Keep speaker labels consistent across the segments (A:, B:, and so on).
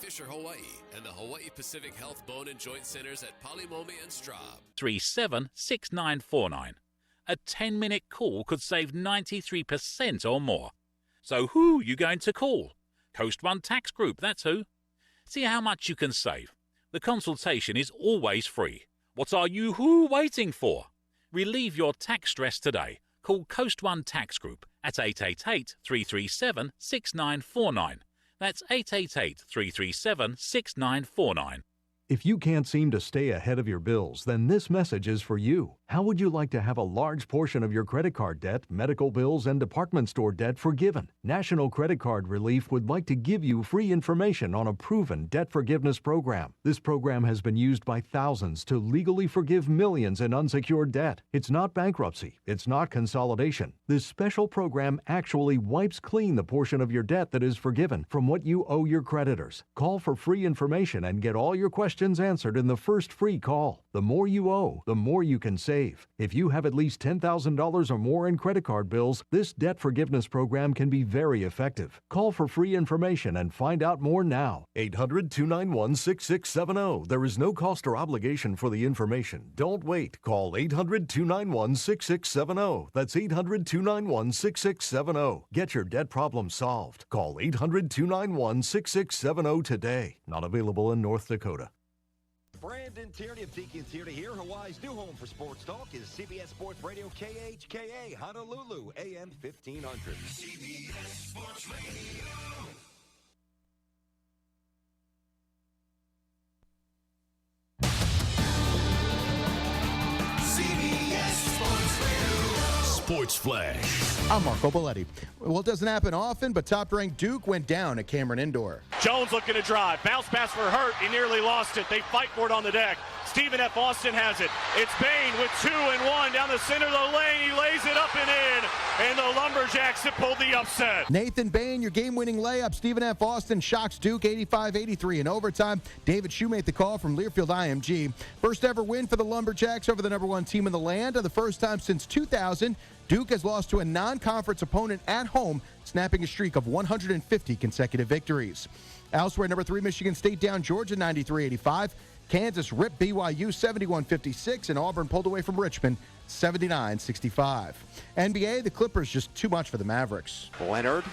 A: Fisher, Hawaii, and the Hawaii Pacific Health Bone and Joint Centers at Palimomi and Straub.
B: 376949. A 10-minute call could save 93% or more. So who you going to call? Coast One Tax Group, that's who. See how much you can save. The consultation is always free. What are you waiting for? Relieve your tax stress today. Call Coast One Tax Group at 888-337-6949. That's 888-337-6949.
C: If you can't seem to stay ahead of your bills, then this message is for you. How would you like to have a large portion of your credit card debt, medical bills, and department store debt forgiven? National Credit Card Relief would like to give you free information on a proven debt forgiveness program. This program has been used by thousands to legally forgive millions in unsecured debt. It's not bankruptcy. It's not consolidation. This special program actually wipes clean the portion of your debt that is forgiven from what you owe your creditors. Call for free information and get all your questions answered in the first free call. The more you owe, the more you can save. If you have at least $10,000 or more in credit card bills, this debt forgiveness program can be very effective. Call for free information and find out more now. 800-291-6670. There is no cost or obligation for the information. Don't wait. Call 800-291-6670. That's 800-291-6670. Get your debt problem solved. Call 800-291-6670 today. Not available in North Dakota.
D: Brandon Tierney of Deacons here to hear Hawaii's new home for sports talk is CBS Sports Radio KHKA Honolulu AM 1500.
E: CBS Sports Radio. CBS Sports Radio. Sports Flash.
F: I'm Marco Belletti. Well, it doesn't happen often, but top-ranked Duke went down at Cameron Indoor.
G: Jones looking to drive. Bounce pass for Hurt. He nearly lost it. They fight for it on the deck. Stephen F. Austin has it. It's Bain with 2 and 1 down the center of the lane. He lays it up and in. And the Lumberjacks have pulled the upset.
F: Nathan Bain, your game-winning layup. Stephen F. Austin shocks Duke 85-83 in overtime. David Shue made the call from Learfield IMG. First ever win for the Lumberjacks over the #1 team in the land. And the first time since 2000, Duke has lost to a non-conference opponent at home, snapping a streak of 150 consecutive victories. Elsewhere, #3 Michigan State down Georgia 93-85. Kansas ripped BYU 71-56, and Auburn pulled away from Richmond 79-65. NBA, the Clippers just too much for the Mavericks.
H: Leonard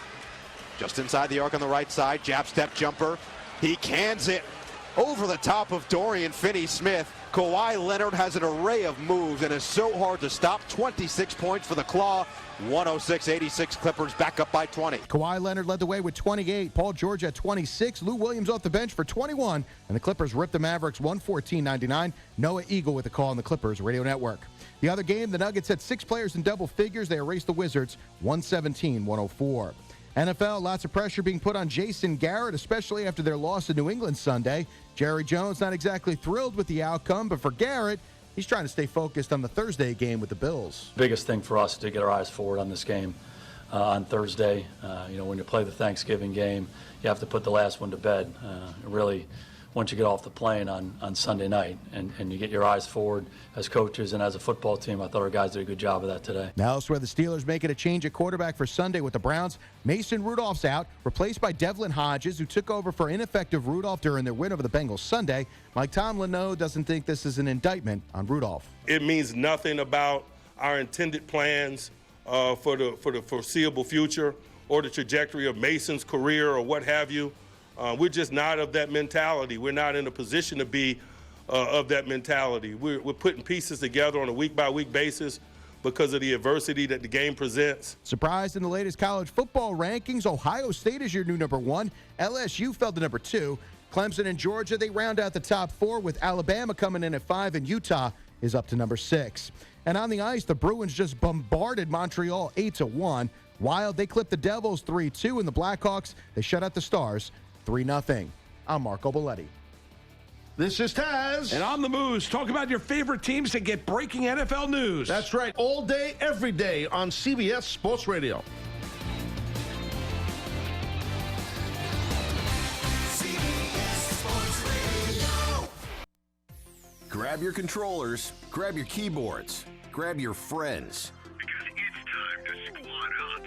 H: just inside the arc on the right side, jab step jumper. He cans it over the top of Dorian Finney-Smith. Kawhi Leonard has an array of moves and is so hard to stop. 26 points for the Claw. 106-86 Clippers back up by 20.
F: Kawhi Leonard led the way with 28. Paul George at 26. Lou Williams off the bench for 21. And the Clippers ripped the Mavericks 114-99. Noah Eagle with the call on the Clippers Radio Network. The other game, the Nuggets had 6 players in double figures. They erased the Wizards 117-104. NFL, lots of pressure being put on Jason Garrett, especially after their loss to New England Sunday. Jerry Jones not exactly thrilled with the outcome, but for Garrett, he's trying to stay focused on the Thursday game with the Bills.
I: Biggest thing for us is to get our eyes forward on this game on Thursday. When you play the Thanksgiving game, you have to put the last one to bed. Really, once you get off the plane on Sunday night and you get your eyes forward as coaches and as a football team, I thought our guys did a good job of that today.
F: Now elsewhere, the Steelers making a change at quarterback for Sunday with the Browns. Mason Rudolph's out, replaced by Devlin Hodges, who took over for ineffective Rudolph during their win over the Bengals Sunday. Mike Tomlin, though, doesn't think this is an indictment on Rudolph.
J: It means nothing about our intended plans for the foreseeable future or the trajectory of Mason's career or what have you. We're just not of that mentality. We're not in a position to be of that mentality. We're putting pieces together on a week-by-week basis because of the adversity that the game presents.
F: Surprised in the latest college football rankings, Ohio State is your new #1. LSU fell to #2. Clemson and Georgia, they round out the top 4 with Alabama coming in at 5, and Utah is up to #6. And on the ice, the Bruins just bombarded Montreal 8-1. Wild, they clipped the Devils 3-2, and the Blackhawks, they shut out the Stars 3-0. I'm Marco Belletti.
K: This is Taz.
L: And I'm the Moose. Talk about your favorite teams to get breaking NFL news.
K: That's right. All day, every day on CBS Sports Radio.
E: CBS Sports Radio.
M: Grab your controllers, grab your keyboards, grab your friends.
E: Because it's time to squad up.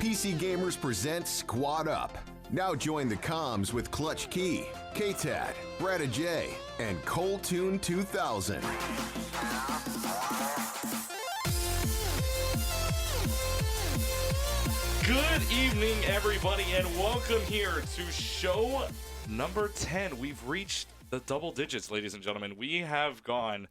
M: PC Gamers presents Squad Up. Now join the comms with Clutch Key, K-Tad, Brad J, and Coltoon 2000.
N: Good evening, everybody, and welcome here to show number 10. We've reached the double digits, ladies and gentlemen. We have gone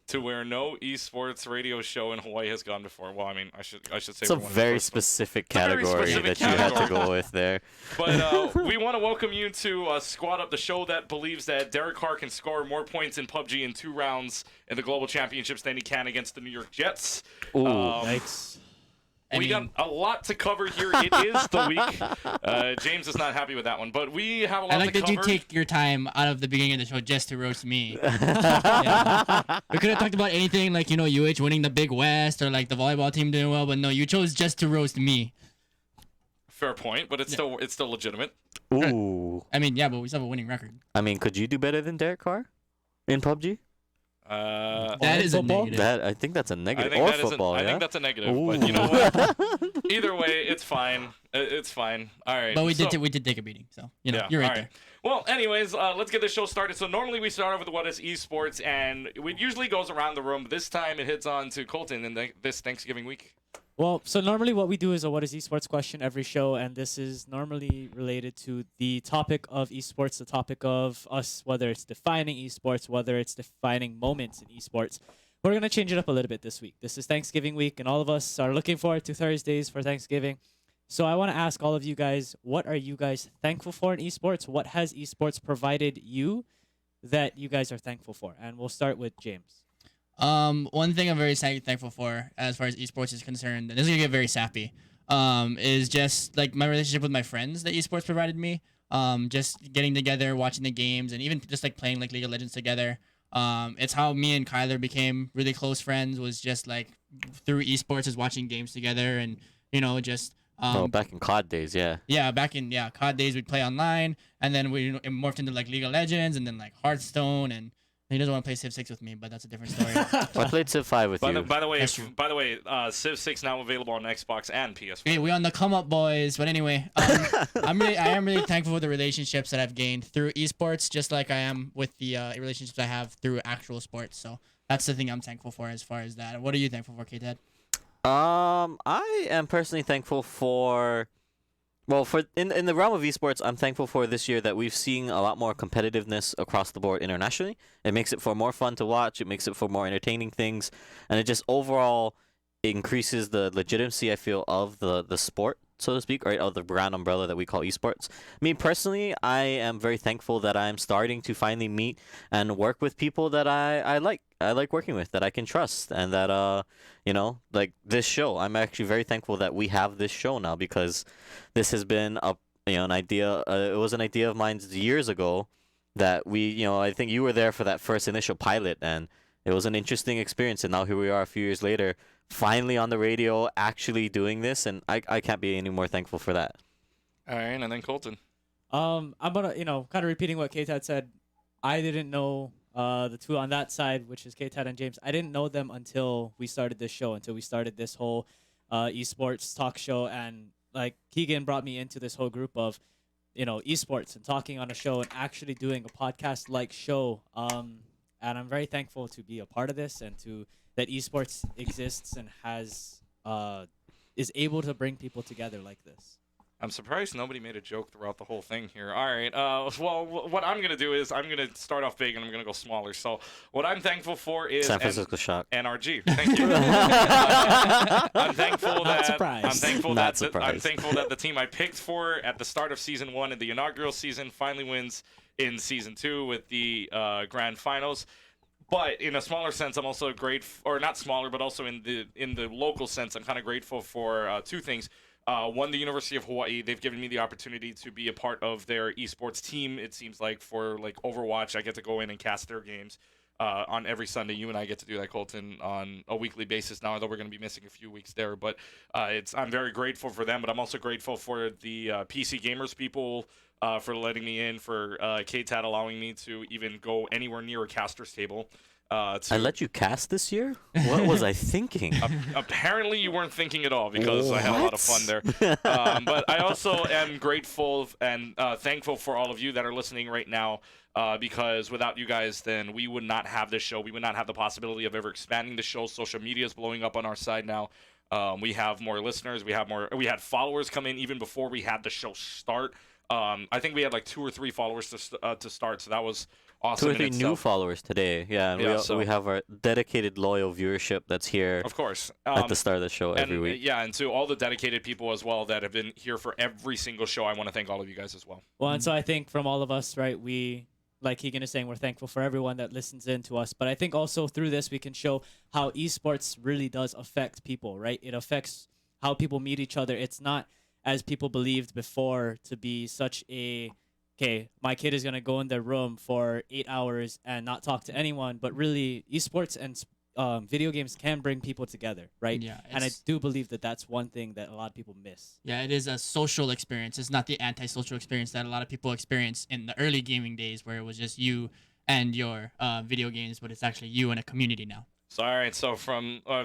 N: to where no esports radio show in Hawaii has gone before. Well, I mean, I should say
O: it's a very specific category that you had to go with there.
N: But we want to welcome you to Squad Up, the show that believes that Derek Carr can score more points in PUBG in 2 rounds in the Global Championships than he can against the New York Jets.
O: Ooh, yikes.
N: We got a lot to cover here. It is the week. James is not happy with that one, but we have a lot to cover.
P: I like that you take your time out of the beginning of the show just to roast me. Yeah. We could have talked about anything like, UH winning the Big West or like the volleyball team doing well, but no, you chose just to roast me.
N: Fair point, but it's still legitimate.
O: Ooh.
P: I mean, yeah, but we still have a winning record.
O: I mean, could you do better than Derek Carr in PUBG?
P: That is a negative.
O: I think that's a negative. Or football,
N: I think that's a negative. But you know what? Either way, it's fine. It's fine. All right.
P: But we did take a beating, so you're right there.
N: Well, anyways, let's get this show started. So normally we start off with what is esports, and it usually goes around the room. This time it hits on to Colton in this Thanksgiving week.
Q: Well, so normally what we do is a what is esports question every show, and this is normally related to the topic of esports, the topic of us, whether it's defining esports, whether it's defining moments in esports. We're going to change it up a little bit this week. This is Thanksgiving week, and all of us are looking forward to Thursdays for Thanksgiving. So I want to ask all of you guys, what are you guys thankful for in esports? What has esports provided you that you guys are thankful for? And we'll start with James.
P: One thing I'm very thankful for as far as esports is concerned, and this is going to get very sappy, is just like my relationship with my friends that esports provided me. Just getting together, watching the games, and even just like playing like League of Legends together. It's how me and Kyler became really close friends, was just like through esports, is watching games together, and just
O: back in COD days, yeah.
P: Yeah, back in COD days, we'd play online, and then we morphed into like League of Legends, and then like Hearthstone, and he doesn't want to play Civ 6 with me, but that's a different story.
O: I played Civ 5 with you.
N: By the way, Civ 6 now available on Xbox and PS4.
P: Hey, we on the come up, boys. But anyway, I am really thankful for the relationships that I've gained through esports, just like I am with the relationships I have through actual sports. So that's the thing I'm thankful for as far as that. What are you thankful for, K-Ted?
O: I am personally thankful for. Well, in the realm of esports, I'm thankful for this year that we've seen a lot more competitiveness across the board internationally. It makes it for more fun to watch. It makes it for more entertaining things, and it just overall increases the legitimacy, I feel, of the sport, so to speak, right, of the brand umbrella that we call esports. Me personally, I am very thankful that I'm starting to finally meet and work with people that I like. I like working with, that I can trust, and that like this show. I'm actually very thankful that we have this show now, because this has been an idea. It was an idea of mine years ago that I think you were there for that first initial pilot, and it was an interesting experience. And now here we are a few years later, finally on the radio, actually doing this, and I can't be any more thankful for that.
N: All right, and then Colton.
Q: I'm gonna kind of repeating what K-Tad said. I didn't know. The two on that side, which is K-Tad and James, I didn't know them until we started this show, until we started this whole esports talk show. And like Keegan brought me into this whole group of, esports and talking on a show and actually doing a podcast-like show. And I'm very thankful to be a part of this, and that esports exists and is able to bring people together like this.
N: I'm surprised nobody made a joke throughout the whole thing here. All right. Well, what I'm going to do is I'm going to start off big and I'm going to go smaller. So what I'm thankful for is
O: San Francisco Shock.
N: NRG. Thank you. I'm thankful that I'm thankful that the team I picked for at the start of season 1 in the inaugural season finally wins in season 2 with the grand finals. But in a smaller sense, I'm also grateful, or not smaller, but also in the local sense, I'm kind of grateful for two things. One, the University of Hawaii, they've given me the opportunity to be a part of their esports team. It seems like for like Overwatch, I get to go in and cast their games on every Sunday. You and I get to do that, Colton, on a weekly basis now, although we're going to be missing a few weeks there. But I'm very grateful for them, but I'm also grateful for the PC Gamers people for letting me in, for K-Tad allowing me to even go anywhere near a caster's table.
O: I let you cast this year? What was I thinking?
N: Apparently, you weren't thinking at all because I had a lot of fun there. But I also am grateful and thankful for all of you that are listening right now because without you guys, then we would not have this show. We would not have the possibility of ever expanding the show. Social media is blowing up on our side now. We have more listeners. We had followers come in even before we had the show start. I think we had like 2 or 3 followers to start, so that was awesome.
O: 2 or 3 new followers today. Yeah, and we have our dedicated, loyal viewership that's here.
N: Of course.
O: At the start of the show every week.
N: Yeah, and to all the dedicated people as well that have been here for every single show, I want to thank all of you guys as well.
Q: Well, and so I think from all of us, right, like Keegan is saying, we're thankful for everyone that listens in to us. But I think also through this, we can show how esports really does affect people, right? It affects how people meet each other. It's not, as people believed before, to be such okay, my kid is going to go in their room for 8 hours and not talk to anyone. But really, esports and video games can bring people together, right?
P: Yeah,
Q: and I do believe that that's one thing that a lot of people miss.
P: Yeah, it is a social experience. It's not the anti-social experience that a lot of people experience in the early gaming days where it was just you and your video games, but it's actually you and a community now.
N: So, all right, so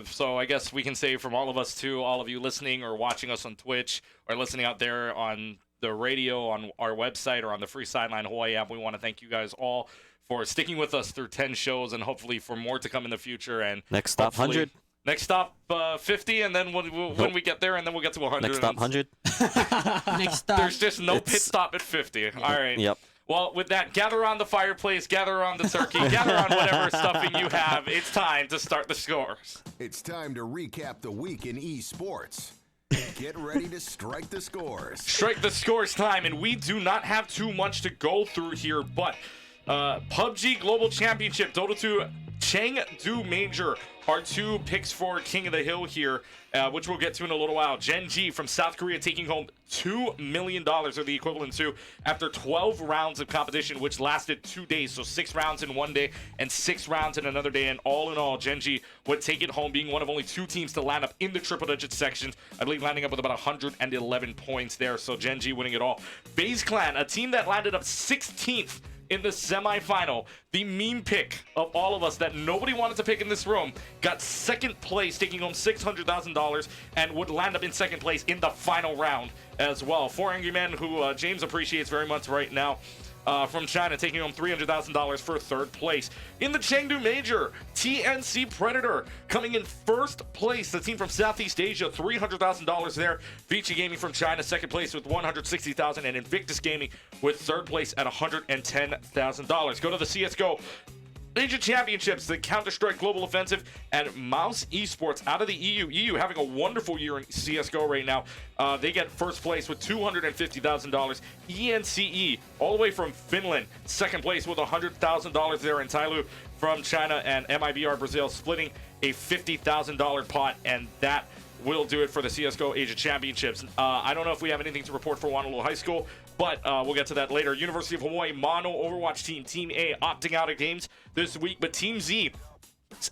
N: so I guess we can say from all of us to all of you listening or watching us on Twitch or listening out there on the radio, on our website, or on the Free Sideline Hawaii app, we want to thank you guys all for sticking with us through 10 shows and hopefully for more to come in the future. And
O: next stop 100.
N: Next stop 50, and then when we get there, and then we'll get to 100.
O: Next stop 100.
P: Next stop.
N: There's just no pit stop at 50. All right.
O: Yep.
N: Well, with that, gather around the fireplace, gather around the turkey, gather around whatever stuffing you have. It's time to start the scores.
M: It's time to recap the week in esports. Get ready to strike the scores.
N: Strike the scores time, and we do not have too much to go through here, but PUBG Global Championship, Dota 2 Chengdu Major, our 2 picks for King of the Hill here, which we'll get to in a little while. Gen G from South Korea taking home $2 million, or the equivalent to, after 12 rounds of competition, which lasted 2 days. So 6 rounds in one day and 6 rounds in another day. And all in all, Gen G would take it home, being one of only 2 teams to land up in the triple-digit sections. I believe landing up with about 111 points there. So Gen G winning it all. FaZe Clan, a team that landed up 16th in the semifinal, the meme pick of all of us that nobody wanted to pick in this room, got 2nd place, taking home $600,000, and would land up in 2nd place in the final round as well. 4 Angry Men, who James appreciates very much right now, from China, taking home $300,000 for 3rd place. In the Chengdu Major, TNC Predator coming in 1st place. The team from Southeast Asia, $300,000 there. Vici Gaming from China, 2nd place with $160,000, and Invictus Gaming with 3rd place at $110,000. Go to the CSGO Asia Championships, the Counter-Strike Global Offensive, and Mouse Esports out of the EU. EU having a wonderful year in CSGO right now. They get 1st place with $250,000. ENCE, all the way from Finland, 2nd place with $100,000 there in Tailu from China, and MIBR Brazil splitting a $50,000 pot, and that will do it for the CSGO Asia Championships. I don't know if we have anything to report for Honolulu High School, but we'll get to that later. University of Hawaii Mono Overwatch Team, Team A, opting out of games this week, but Team Z,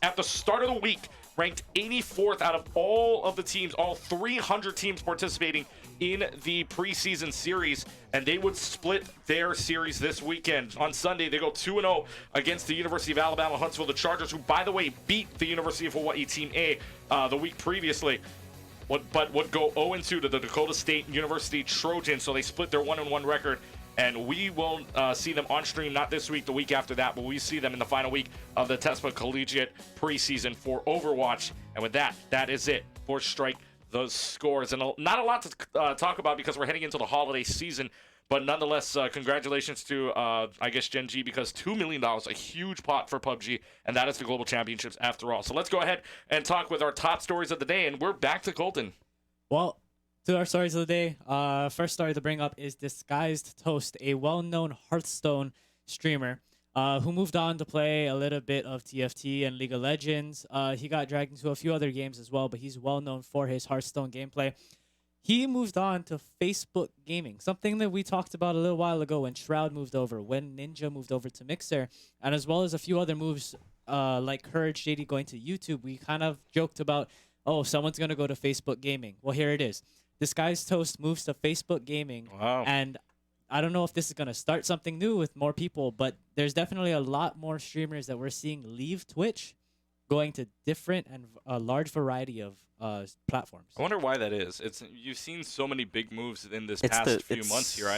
N: at the start of the week, ranked 84th out of all of the teams, all 300 teams participating in the preseason series, and they would split their series this weekend. On Sunday, they go 2-0 against the University of Alabama Huntsville, the Chargers, who, by the way, beat the University of Hawaii Team A the week previously, but would go 0-2 to the Dakota State University Trojans, so they split their 1-1 record. And we will see them on stream, not this week, the week after that, but we see them in the final week of the TESPA Collegiate preseason for Overwatch. And with that, that is it for Strike the Scores. And not a lot to talk about because we're heading into the holiday season, but nonetheless, congratulations to, I guess, Gen G, because $2 million, a huge pot for PUBG, and that is the Global Championships after all. So let's go ahead and talk with our top stories of the day, and we're back to Colton.
Q: Well, to our stories of the day, first story to bring up is Disguised Toast, a well-known Hearthstone streamer who moved on to play a little bit of TFT and League of Legends. He got dragged into a few other games as well, but he's well-known for his Hearthstone gameplay. He moved on to Facebook Gaming, something that we talked about a little while ago when Shroud moved over, when Ninja moved over to Mixer, and as well as a few other moves like Courage JD going to YouTube. We kind of joked about, oh, someone's going to go to Facebook Gaming. Well, here it is. Disguised Toast moves to Facebook Gaming,
N: wow.
Q: and I don't know if this is going to start something new with more people, but there's definitely a lot more streamers that we're seeing leave Twitch, going to different and a large variety of platforms.
N: I wonder why that is. You've seen so many big moves in this past few months here.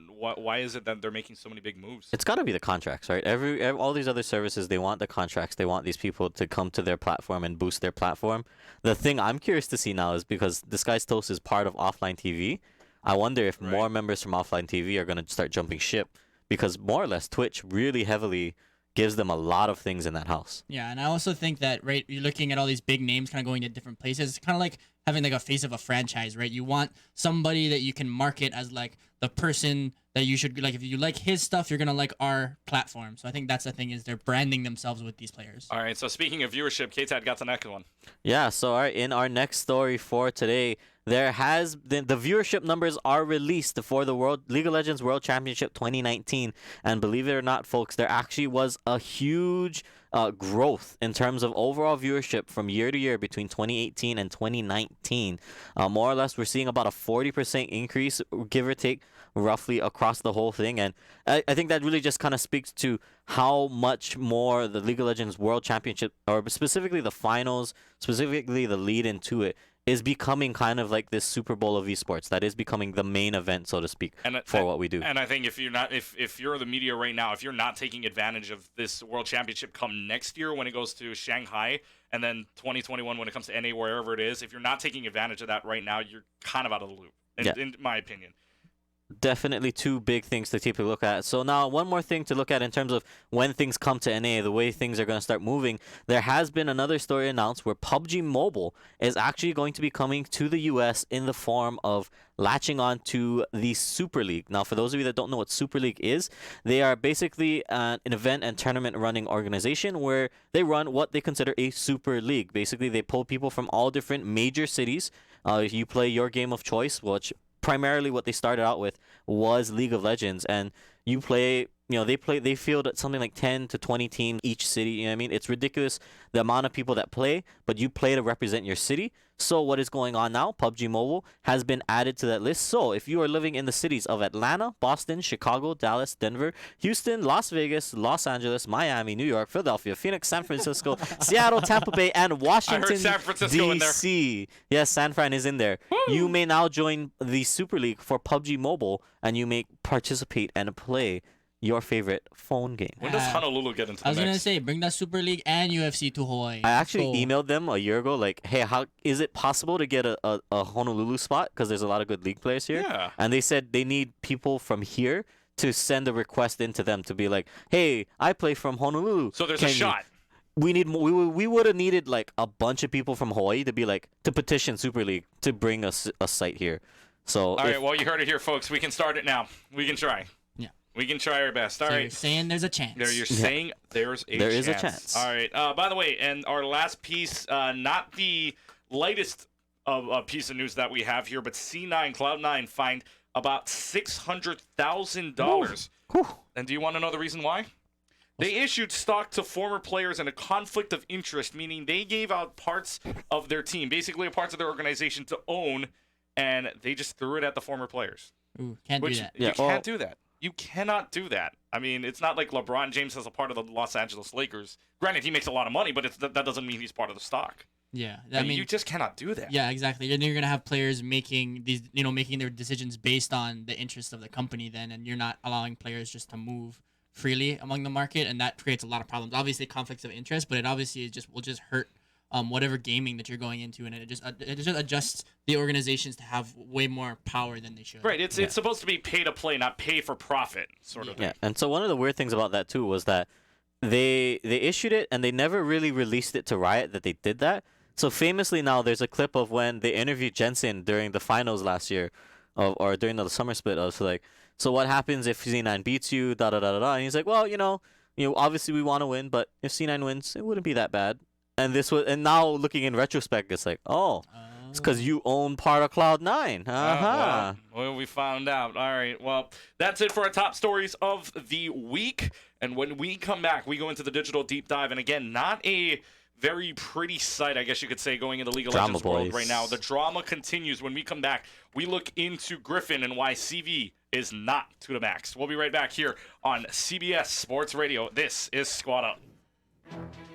N: Why is it that they're making so many big moves?
O: It's got to be the contracts, right? All these other services, they want the contracts. They want these people to come to their platform and boost their platform. The thing I'm curious to see now is because Disguised Toast is part of offline TV. I wonder if more members from offline TV are going to start jumping ship, because more or less Twitch really heavily gives them a lot of things in that house.
P: Yeah, and I also think that, right, you're looking at all these big names kind of going to different places. It's kind of like having like a face of a franchise, right? You want somebody that you can market as like the person that you should, like, if you like his stuff, you're going to like our platform. So I think that's the thing, is they're branding themselves with these players.
N: All right, so speaking of viewership, K-Tad got the next one.
O: Yeah, so in our next story for today, there has been, the viewership numbers are released for the League of Legends World Championship 2019, and believe it or not, folks, there actually was a huge growth in terms of overall viewership from year to year between 2018 and 2019. More or less, we're seeing about a 40% increase, give or take, roughly across the whole thing, and I think that really just kind of speaks to how much more the League of Legends World Championship, or specifically the finals, specifically the lead into it, is becoming kind of like this Super Bowl of esports. That is becoming the main event, so to speak, for what we do.
N: And I think if you're the media right now, if you're not taking advantage of this World Championship come next year when it goes to Shanghai, and then 2021 when it comes to NA, wherever it is, if you're not taking advantage of that right now, you're kind of out of the loop, in my opinion.
O: Definitely two big things to take a look at. So now one more thing to look at in terms of when things come to NA, the way things are going to start moving. There has been another story announced where PUBG Mobile is actually going to be coming to the US in the form of latching on to the Super League. Now, for those of you that don't know what Super League is, they are basically an event and tournament running organization where they run what they consider a Super League. Basically, they pull people from all different major cities. You play your game of choice, which primarily what they started out with was League of Legends, and you play, they field something like 10 to 20 teams each city. You know what I mean? It's ridiculous the amount of people that play, but you play to represent your city. So what is going on now? PUBG Mobile has been added to that list. So if you are living in the cities of Atlanta, Boston, Chicago, Dallas, Denver, Houston, Las Vegas, Los Angeles, Miami, New York, Philadelphia, Phoenix, San Francisco, Seattle, Tampa Bay, and Washington,
N: I heard San Francisco in there.
O: DC. Yes, San Fran is in there. Woo! You may now join the Super League for PUBG Mobile, and you may participate and play your favorite phone game.
N: When does Honolulu get into the
P: I was
N: mix?
P: going to say, bring that Super League and UFC to Hawaii.
O: I actually emailed them a year ago, like, hey, how is it possible to get a Honolulu spot? Because there's a lot of good league players here.
N: Yeah.
O: And they said they need people from here to send a request into them to be like, hey, I play from Honolulu.
N: So there's a shot.
O: We need we would have needed like a bunch of people from Hawaii to be like, to petition Super League to bring a site here. So
N: all right, well, you heard it here, folks. We can start it now. We can try. We can try our best. All
P: so
N: right.
P: You're saying there's a chance.
N: You're saying there's a chance.
O: There is a chance.
N: All right. By the way, and our last piece, not the lightest piece of news that we have here, but C9, Cloud9 fined about $600,000. And do you want to know the reason why? They issued stock to former players in a conflict of interest, meaning they gave out parts of their team, basically parts of their organization to own, and they just threw it at the former players.
P: Ooh, can't do that.
N: You can't do that. You cannot do that. I mean, it's not like LeBron James has a part of the Los Angeles Lakers. Granted, he makes a lot of money, but that doesn't mean he's part of the stock.
P: Yeah,
N: I mean, you just cannot do that.
P: Yeah, exactly. And you're gonna have players making these, making their decisions based on the interests of the company, then, and you're not allowing players just to move freely among the market, and that creates a lot of problems. Obviously, conflicts of interest, but it obviously will just hurt whatever gaming that you're going into, and it just adjusts the organizations to have way more power than they should.
N: Right. It's supposed to be pay to play, not pay for profit, sort of thing.
O: Yeah. And so one of the weird things about that too was that they issued it and they never really released it to Riot that they did that. So famously now there's a clip of when they interviewed Jensen during the finals last year, or during the summer split. I was like, so what happens if C9 beats you? Da da da da da. And he's like, well, obviously we want to win, but if C9 wins, it wouldn't be that bad. And now looking in retrospect, it's like, it's because you own part of Cloud9.
N: Well, we found out. All right. Well, that's it for our top stories of the week. And when we come back, we go into the digital deep dive. And again, not a very pretty sight, I guess you could say, going into League of Legends world right now. The drama continues. When we come back, we look into Griffin and why CV is not to the max. We'll be right back here on CBS Sports Radio. This is Squad Up.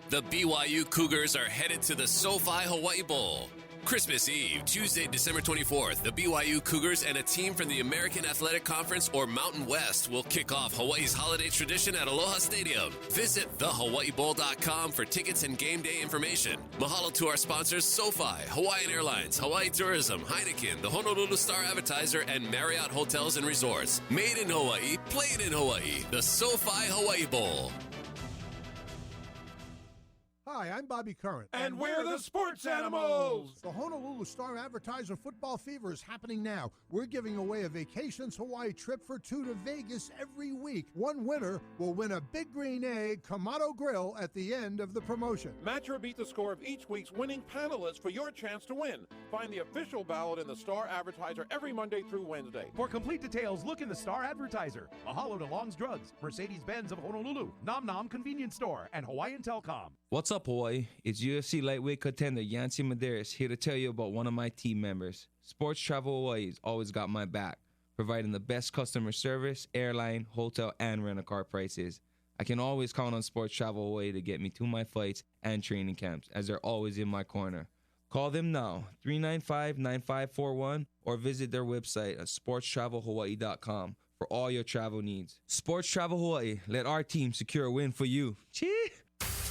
A: The BYU Cougars are headed to the SoFi Hawaii Bowl. Christmas Eve, Tuesday, December 24th, the BYU Cougars and a team from the American Athletic Conference or Mountain West will kick off Hawaii's holiday tradition at Aloha Stadium. Visit thehawaiibowl.com for tickets and game day information. Mahalo to our sponsors SoFi, Hawaiian Airlines, Hawaii Tourism, Heineken, the Honolulu Star Advertiser, and Marriott Hotels and Resorts. Made in Hawaii, played in Hawaii. The SoFi Hawaii Bowl.
R: Hi, I'm Bobby Curran.
L: And we're the Sports Animals.
R: The Honolulu Star Advertiser Football Fever is happening now. We're giving away a Vacations Hawaii trip for two to Vegas every week. One winner will win a Big Green Egg Kamado Grill at the end of the promotion.
S: Match or beat the score of each week's winning panelists for your chance to win. Find the official ballot in the Star Advertiser every Monday through Wednesday.
T: For complete details, look in the Star Advertiser. Mahalo to Long's Drugs, Mercedes-Benz of Honolulu, Nom Nom Convenience Store, and Hawaiian Telcom.
U: What's up, Hawaii? It's UFC lightweight contender Yancy Medeiros here to tell you about one of my team members. Sports Travel Hawaii's always got my back, providing the best customer service, airline, hotel, and rent-a-car prices. I can always count on Sports Travel Hawaii to get me to my fights and training camps, as they're always in my corner. Call them now, 395-9541, or visit their website at sportstravelhawaii.com for all your travel needs. Sports Travel Hawaii, let our team secure a win for you. Chee!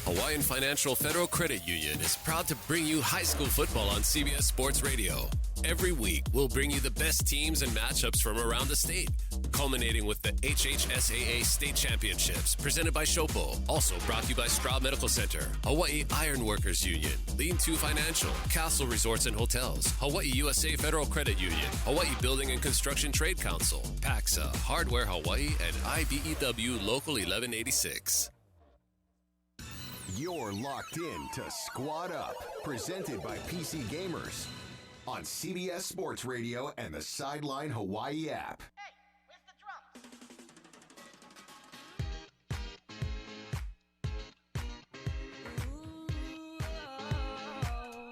A: Hawaiian Financial Federal Credit Union is proud to bring you high school football on CBS Sports Radio. Every week, we'll bring you the best teams and matchups from around the state, culminating with the HHSAA State Championships, presented by Shopo. Also brought to you by Stroud Medical Center, Hawaii Iron Workers Union, Lean 2 Financial, Castle Resorts and Hotels, Hawaii USA Federal Credit Union, Hawaii Building and Construction Trade Council, PAXA, Hardware Hawaii, and IBEW Local 1186.
M: You're locked in to Squad Up, presented by PC Gamers on CBS Sports Radio and the Sideline Hawaii app.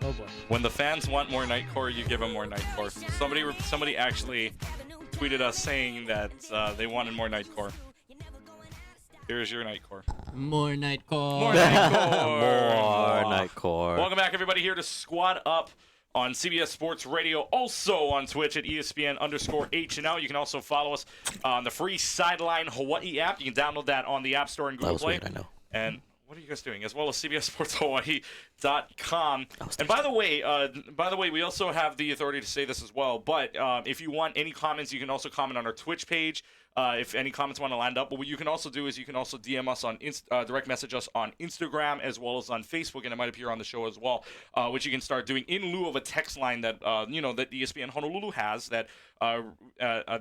Q: Oh boy.
N: When the fans want more Nightcore, you give them more Nightcore. Somebody actually tweeted us saying that they wanted more Nightcore. Here's your Nightcore.
P: More Nightcore.
N: More Nightcore.
O: More Nightcore.
N: Welcome back, everybody, here to Squad Up on CBS Sports Radio. Also on Twitch at ESPN_HNL. You can also follow us on the free Sideline Hawaii app. You can download that on the App Store and Google Play.
O: Weird, I know.
N: And what are you guys doing? As well as CBSSportsHawaii.com. And by the way, we also have the authority to say this as well. But if you want any comments, you can also comment on our Twitch page. If any comments want to land up, but what you can also do is you can also DM us on direct message us on Instagram as well as on Facebook, and it might appear on the show as well, which you can start doing in lieu of a text line that that ESPN Honolulu has. That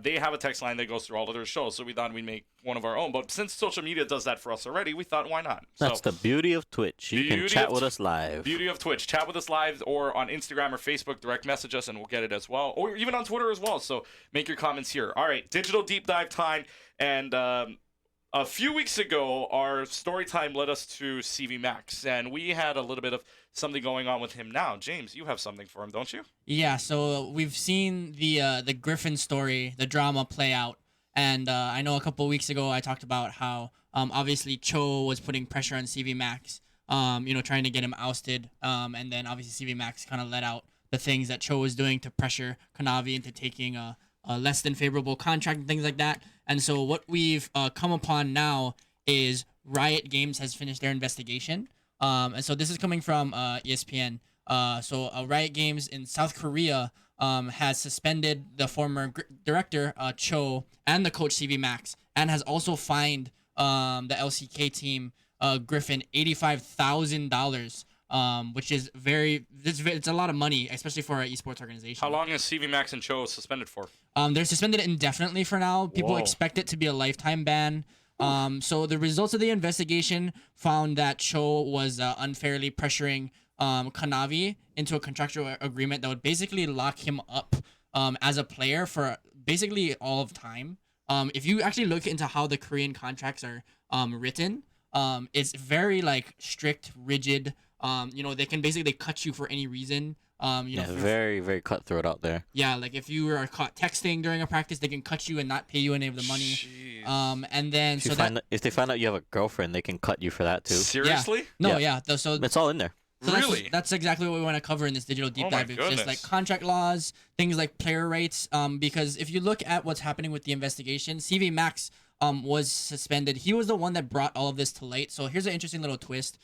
N: they have a text line that goes through all of their shows, so we thought we'd make one of our own. But since social media does that for us already, we thought why not?
O: That's the beauty of Twitch. You can chat with us live.
N: Beauty of Twitch. Chat with us live or on Instagram or Facebook. Direct message us and we'll get it as well. Or even on Twitter as well. So make your comments here. All right, digital deep dive time. And a few weeks ago, our story time led us to CV Max. And we had a little bit of something going on with him now. James, you have something for him, don't you?
P: Yeah, so we've seen the Griffin story, the drama play out. And I know a couple of weeks ago I talked about how obviously Cho was putting pressure on CV Max, trying to get him ousted. And then obviously CV Max kind of let out the things that Cho was doing to pressure Kanavi into taking a less than favorable contract and things like that. And so what we've come upon now is Riot Games has finished their investigation. And so this is coming from ESPN. So Riot Games in South Korea has suspended the former director Cho and the coach CV Max, and has also fined the LCK team Griffin $85,000. Which is it's a lot of money, especially for an esports organization.
N: How long is CV Max and Cho suspended for?
P: They're suspended indefinitely for now. People expect it to be a lifetime ban. So the results of the investigation found that Cho was unfairly pressuring Kanavi into a contractual agreement that would basically lock him up as a player for basically all of time. If you actually look into how the Korean contracts are written, it's very strict, rigid. They can basically cut you for any reason.
O: Very, very cutthroat out there.
P: Yeah, like if you are caught texting during a practice, they can cut you and not pay you any of the money. And then
O: If they find out you have a girlfriend, they can cut you for that too.
N: Seriously?
P: So
O: it's all in there.
P: So that's exactly what we want to cover in this digital deep dive. It's just like contract laws, things like player rights. Because if you look at what's happening with the investigation, CV Max was suspended. He was the one that brought all of this to light. So here's an interesting little twist.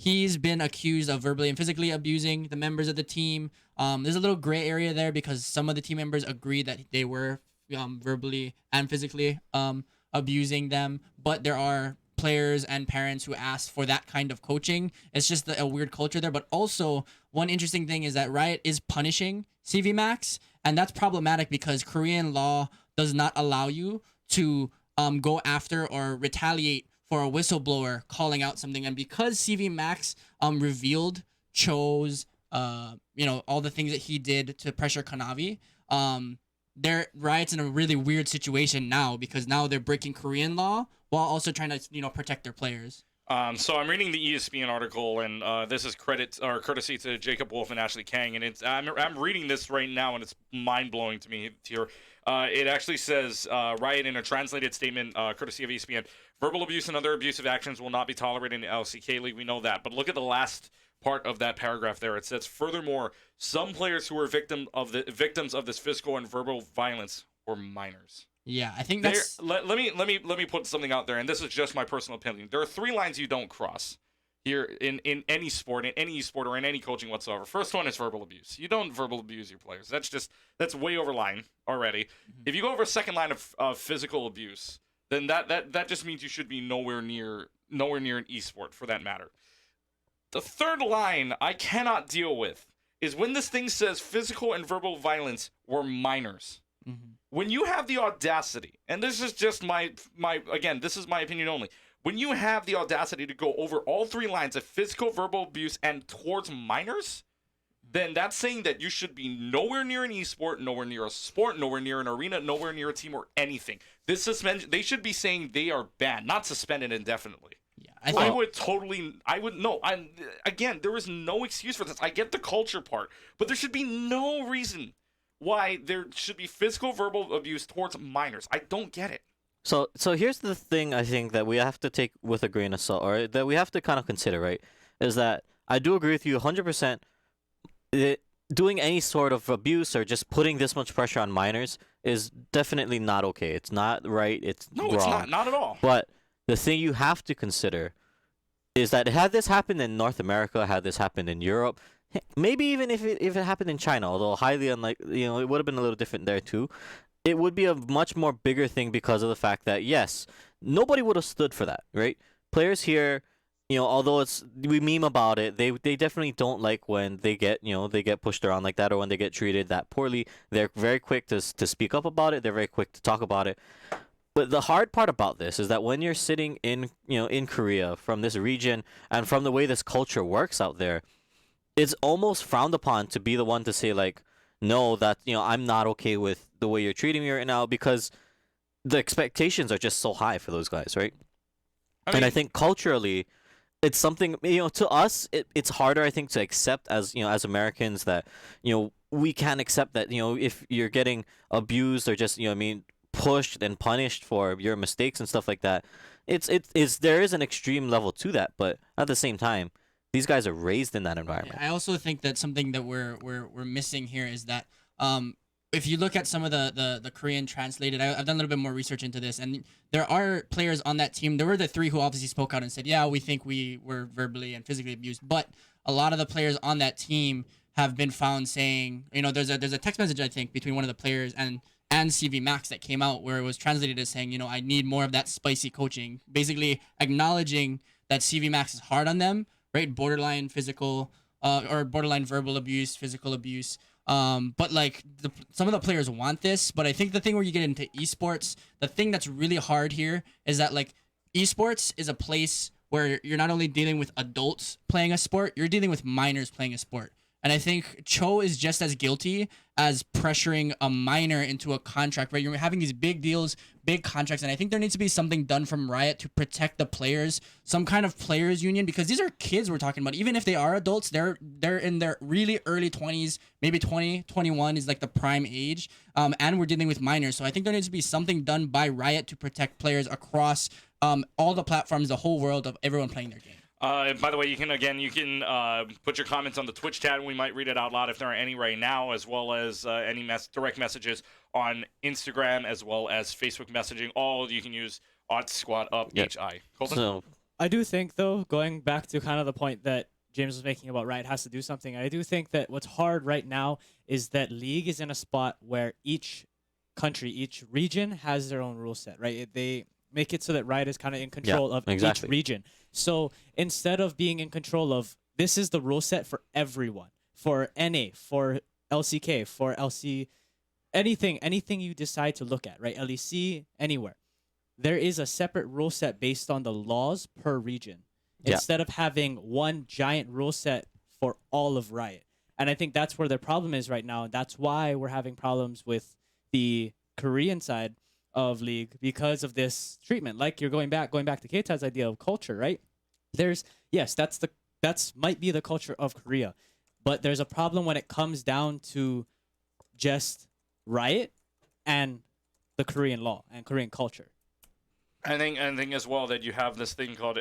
P: He's been accused of verbally and physically abusing the members of the team. There's a little gray area there because some of the team members agree that they were verbally and physically abusing them, but there are players and parents who asked for that kind of coaching. It's just a weird culture there. But also, one interesting thing is that Riot is punishing CV Max, and that's problematic because Korean law does not allow you to go after or retaliate for a whistleblower calling out something. And because CV Max chose all the things that he did to pressure Kanavi, Riot's in a really weird situation now because now they're breaking Korean law while also trying to protect their players.
N: So I'm reading the ESPN article, and this is courtesy to Jacob Wolf and Ashley Kang, and I'm reading this right now, and it's mind blowing to me here. It actually says Riot in a translated statement, courtesy of ESPN: verbal abuse and other abusive actions will not be tolerated in the LCK League. We know that, but look at the last part of that paragraph there. It says, furthermore, some players who were victims of this physical and verbal violence were minors.
P: Yeah, I think that's.
N: Let me put something out there, and this is just my personal opinion. There are 3 lines you don't cross here in any sport, in any esport, or in any coaching whatsoever. First one is verbal abuse. You don't verbal abuse your players. That's way over line already. Mm-hmm. If you go over a second line of physical abuse, then that just means you should be nowhere near an esport for that matter. The third line I cannot deal with is when this thing says physical and verbal violence were minors. Mm-hmm. When you have the audacity, and this is just my this is my opinion only. When you have the audacity to go over all 3 lines of physical, verbal abuse, and towards minors, then that's saying that you should be nowhere near an esport, nowhere near a sport, nowhere near an arena, nowhere near a team or anything. This suspension, they should be saying they are banned, not suspended indefinitely.
P: Yeah,
N: again, there is no excuse for this. I get the culture part, but there should be no reason why there should be physical, verbal abuse towards minors. I don't get it.
O: So here's the thing I think that we have to take with a grain of salt, or that we have to kind of consider, right? Is that I do agree with you 100%. Doing any sort of abuse or just putting this much pressure on minors is definitely not okay. It's not right. It's wrong.
N: It's not at all.
O: But the thing you have to consider is that had this happened in North America, had this happened in Europe, maybe even if it happened in China, although highly unlikely, it would have been a little different there too. It would be a much more bigger thing because of the fact that, yes, nobody would have stood for that, right? Players here, although we meme about it, they definitely don't like when they get pushed around like that or when they get treated that poorly. They're very quick to speak up about it. They're very quick to talk about it. But the hard part about this is that when you're sitting in Korea, from this region and from the way this culture works out there, it's almost frowned upon to be the one to say like, no, that I'm not okay with the way you're treating me right now, because the expectations are just so high for those guys, right? I think culturally, it's something to us. It's harder, I think, to accept as Americans that we can't accept that if you're getting abused or just pushed and punished for your mistakes and stuff like that. There is an extreme level to that, but at the same time, these guys are raised in that environment.
P: Yeah, I also think that something that we're missing here is that if you look at some of the Korean translated, I've done a little bit more research into this, and there are players on that team. There were the 3 who obviously spoke out and said, yeah, we think we were verbally and physically abused, but a lot of the players on that team have been found saying, there's a text message, I think, between one of the players and CV Max that came out where it was translated as saying, I need more of that spicy coaching, basically acknowledging that CV Max is hard on them, right? Borderline physical or borderline verbal abuse, physical abuse. But like some of the players want this, but I think the thing where you get into esports, the thing that's really hard here is that like esports is a place where you're not only dealing with adults playing a sport, you're dealing with minors playing a sport. And I think Cho is just as guilty as pressuring a minor into a contract, right? You're having these big deals, big contracts, and I think there needs to be something done from Riot to protect the players, some kind of players union, because these are kids we're talking about. Even if they are adults, they're in their really early 20s, maybe 20, 21 is like the prime age, and we're dealing with minors. So I think there needs to be something done by Riot to protect players across all the platforms, the whole world of everyone playing their game.
N: By the way, you can put your comments on the Twitch chat, and we might read it out loud if there are any right now, as well as any direct messages on Instagram, as well as Facebook messaging. All you can use @squad up HI. Colton?
Q: So I do think, though, going back to kind of the point that James was making about Riot has to do something, I do think that what's hard right now is that League is in a spot where each country, each region has their own rule set, right? They make it so that Riot is kind of in control of each region. So instead of being in control of, this is the rule set for everyone, for NA, for LCK, for LC, anything you decide to look at, right? LEC, anywhere. There is a separate rule set based on the laws per region, instead of having one giant rule set for all of Riot. And I think that's where the problem is right now. And that's why we're having problems with the Korean side of League because of this treatment. Like you're going back to Keita's idea of culture, right? That's might be the culture of Korea, but there's a problem when it comes down to just Riot and the Korean law and Korean culture.
N: I think as well that you have this thing called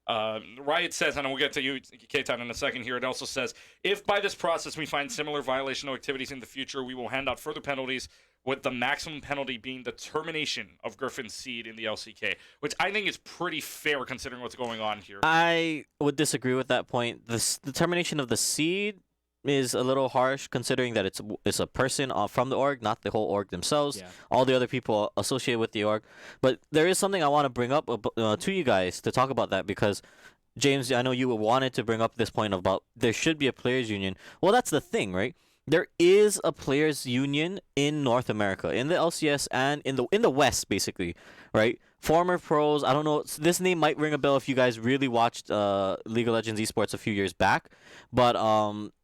N: Riot says, and we'll get to you, Keitan, in a second here. It also says, if by this process we find similar violation activities in the future, we will hand out further penalties, with the maximum penalty being the termination of Griffin's seed in the LCK, which I think is pretty fair considering what's going on here.
O: I would disagree with that point. The termination of the seed is a little harsh considering that it's a person from the org, not the whole org themselves. Yeah. All the other people associated with the org. But there is something I want to bring up to you guys to talk about that, because James, I know you wanted to bring up this point about there should be a players union. Well, that's the thing, right? There is a players union in North America, in the LCS and in the West, basically, right? Former pros, I don't know, this name might ring a bell if you guys really watched League of Legends Esports a few years back, but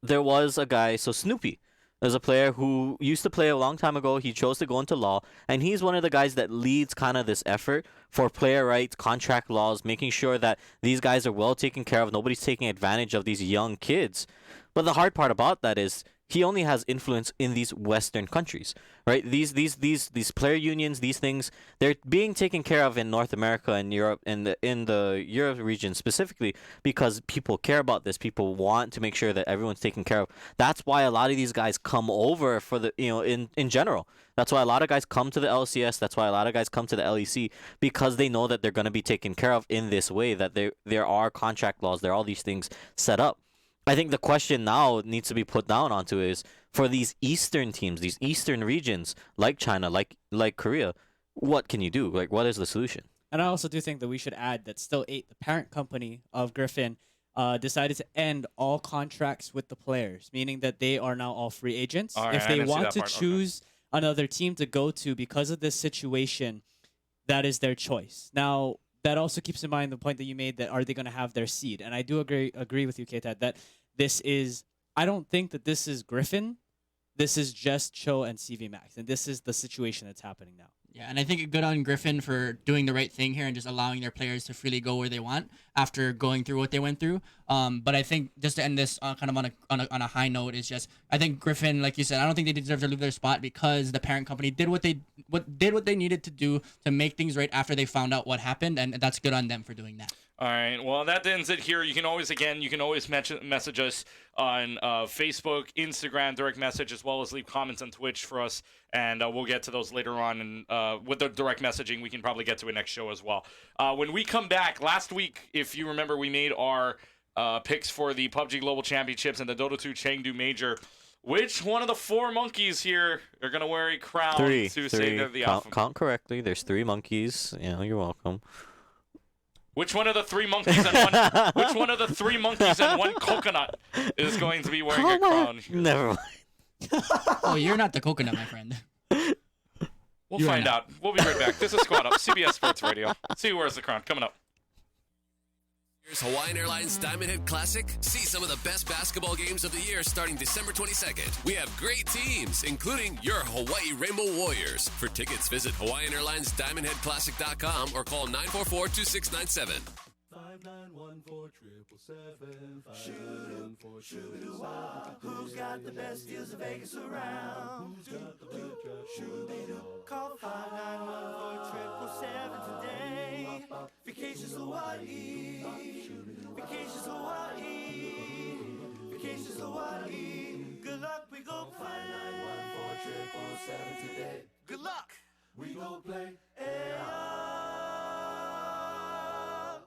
O: there was a guy, so Snoopy, there's a player who used to play a long time ago. He chose to go into law, and he's one of the guys that leads kind of this effort for player rights, contract laws, making sure that these guys are well taken care of. Nobody's taking advantage of these young kids. But the hard part about that is he only has influence in these Western countries, right? These player unions, these things, they're being taken care of in North America and Europe, and in the Europe region specifically, because people care about this. People want to make sure that everyone's taken care of. That's why a lot of these guys come over for the, in general. That's why a lot of guys come to the LCS. That's why a lot of guys come to the LEC, because they know that they're going to be taken care of in this way, that there are contract laws, there are all these things set up. I think the question now needs to be put down onto is, for these Eastern teams, these Eastern regions, like China, like Korea, what can you do? Like, what is the solution?
Q: And I also do think that we should add that Still 8, the parent company of Griffin, decided to end all contracts with the players, meaning that they are now all free agents.
N: Right,
Q: if they want to choose another team to go to because of this situation, that is their choice. Now, that also keeps in mind the point that you made, that are they going to have their seed? And I do agree with you, Keita, that this is, I don't think that this is Griffin. This is just Cho and CV Max. And this is the situation that's happening now.
P: Yeah, and I think good on Griffin for doing the right thing here and just allowing their players to freely go where they want after going through what they went through. But I think just to end this kind of on a high note is just, I think Griffin, like you said, I don't think they deserve to lose their spot because the parent company did what they needed to do to make things right after they found out what happened, and that's good on them for doing that.
N: All right. Well, that ends it here. You can always message us on Facebook, Instagram, direct message, as well as leave comments on Twitch for us, and we'll get to those later on. And with the direct messaging, we can probably get to it next show as well. When we come back, last week, if you remember, we made our picks for the PUBG Global Championships and the Dota 2 Chengdu Major. Which one of the 4 monkeys here are going to wear a crown to say they're the alpha?
O: Count correctly. There's 3 monkeys. Yeah, you're welcome.
N: Which one of the 3 monkeys and which one of the 3 monkeys and 1 coconut is going to be wearing a crown?
O: Never mind.
P: Oh, you're not the coconut, my friend.
N: We'll find out. We'll be right back. This is Squad Up, CBS Sports Radio. See who wears the crown. Coming up.
A: Hawaiian Airlines Diamond Head Classic? See some of the best basketball games of the year starting December 22nd. We have great teams, including your Hawaii Rainbow Warriors. For tickets, visit HawaiianAirlinesDiamondHeadClassic.com or call 944-2697.
E: 591-477. Who's got the best deals in Vegas around? Who's got the best job? Call 591-477 today. Vacations Hawaii. Vacations Hawaii. Vacations Hawaii. Good luck, we go play. 591-477 today. Good luck, we go play.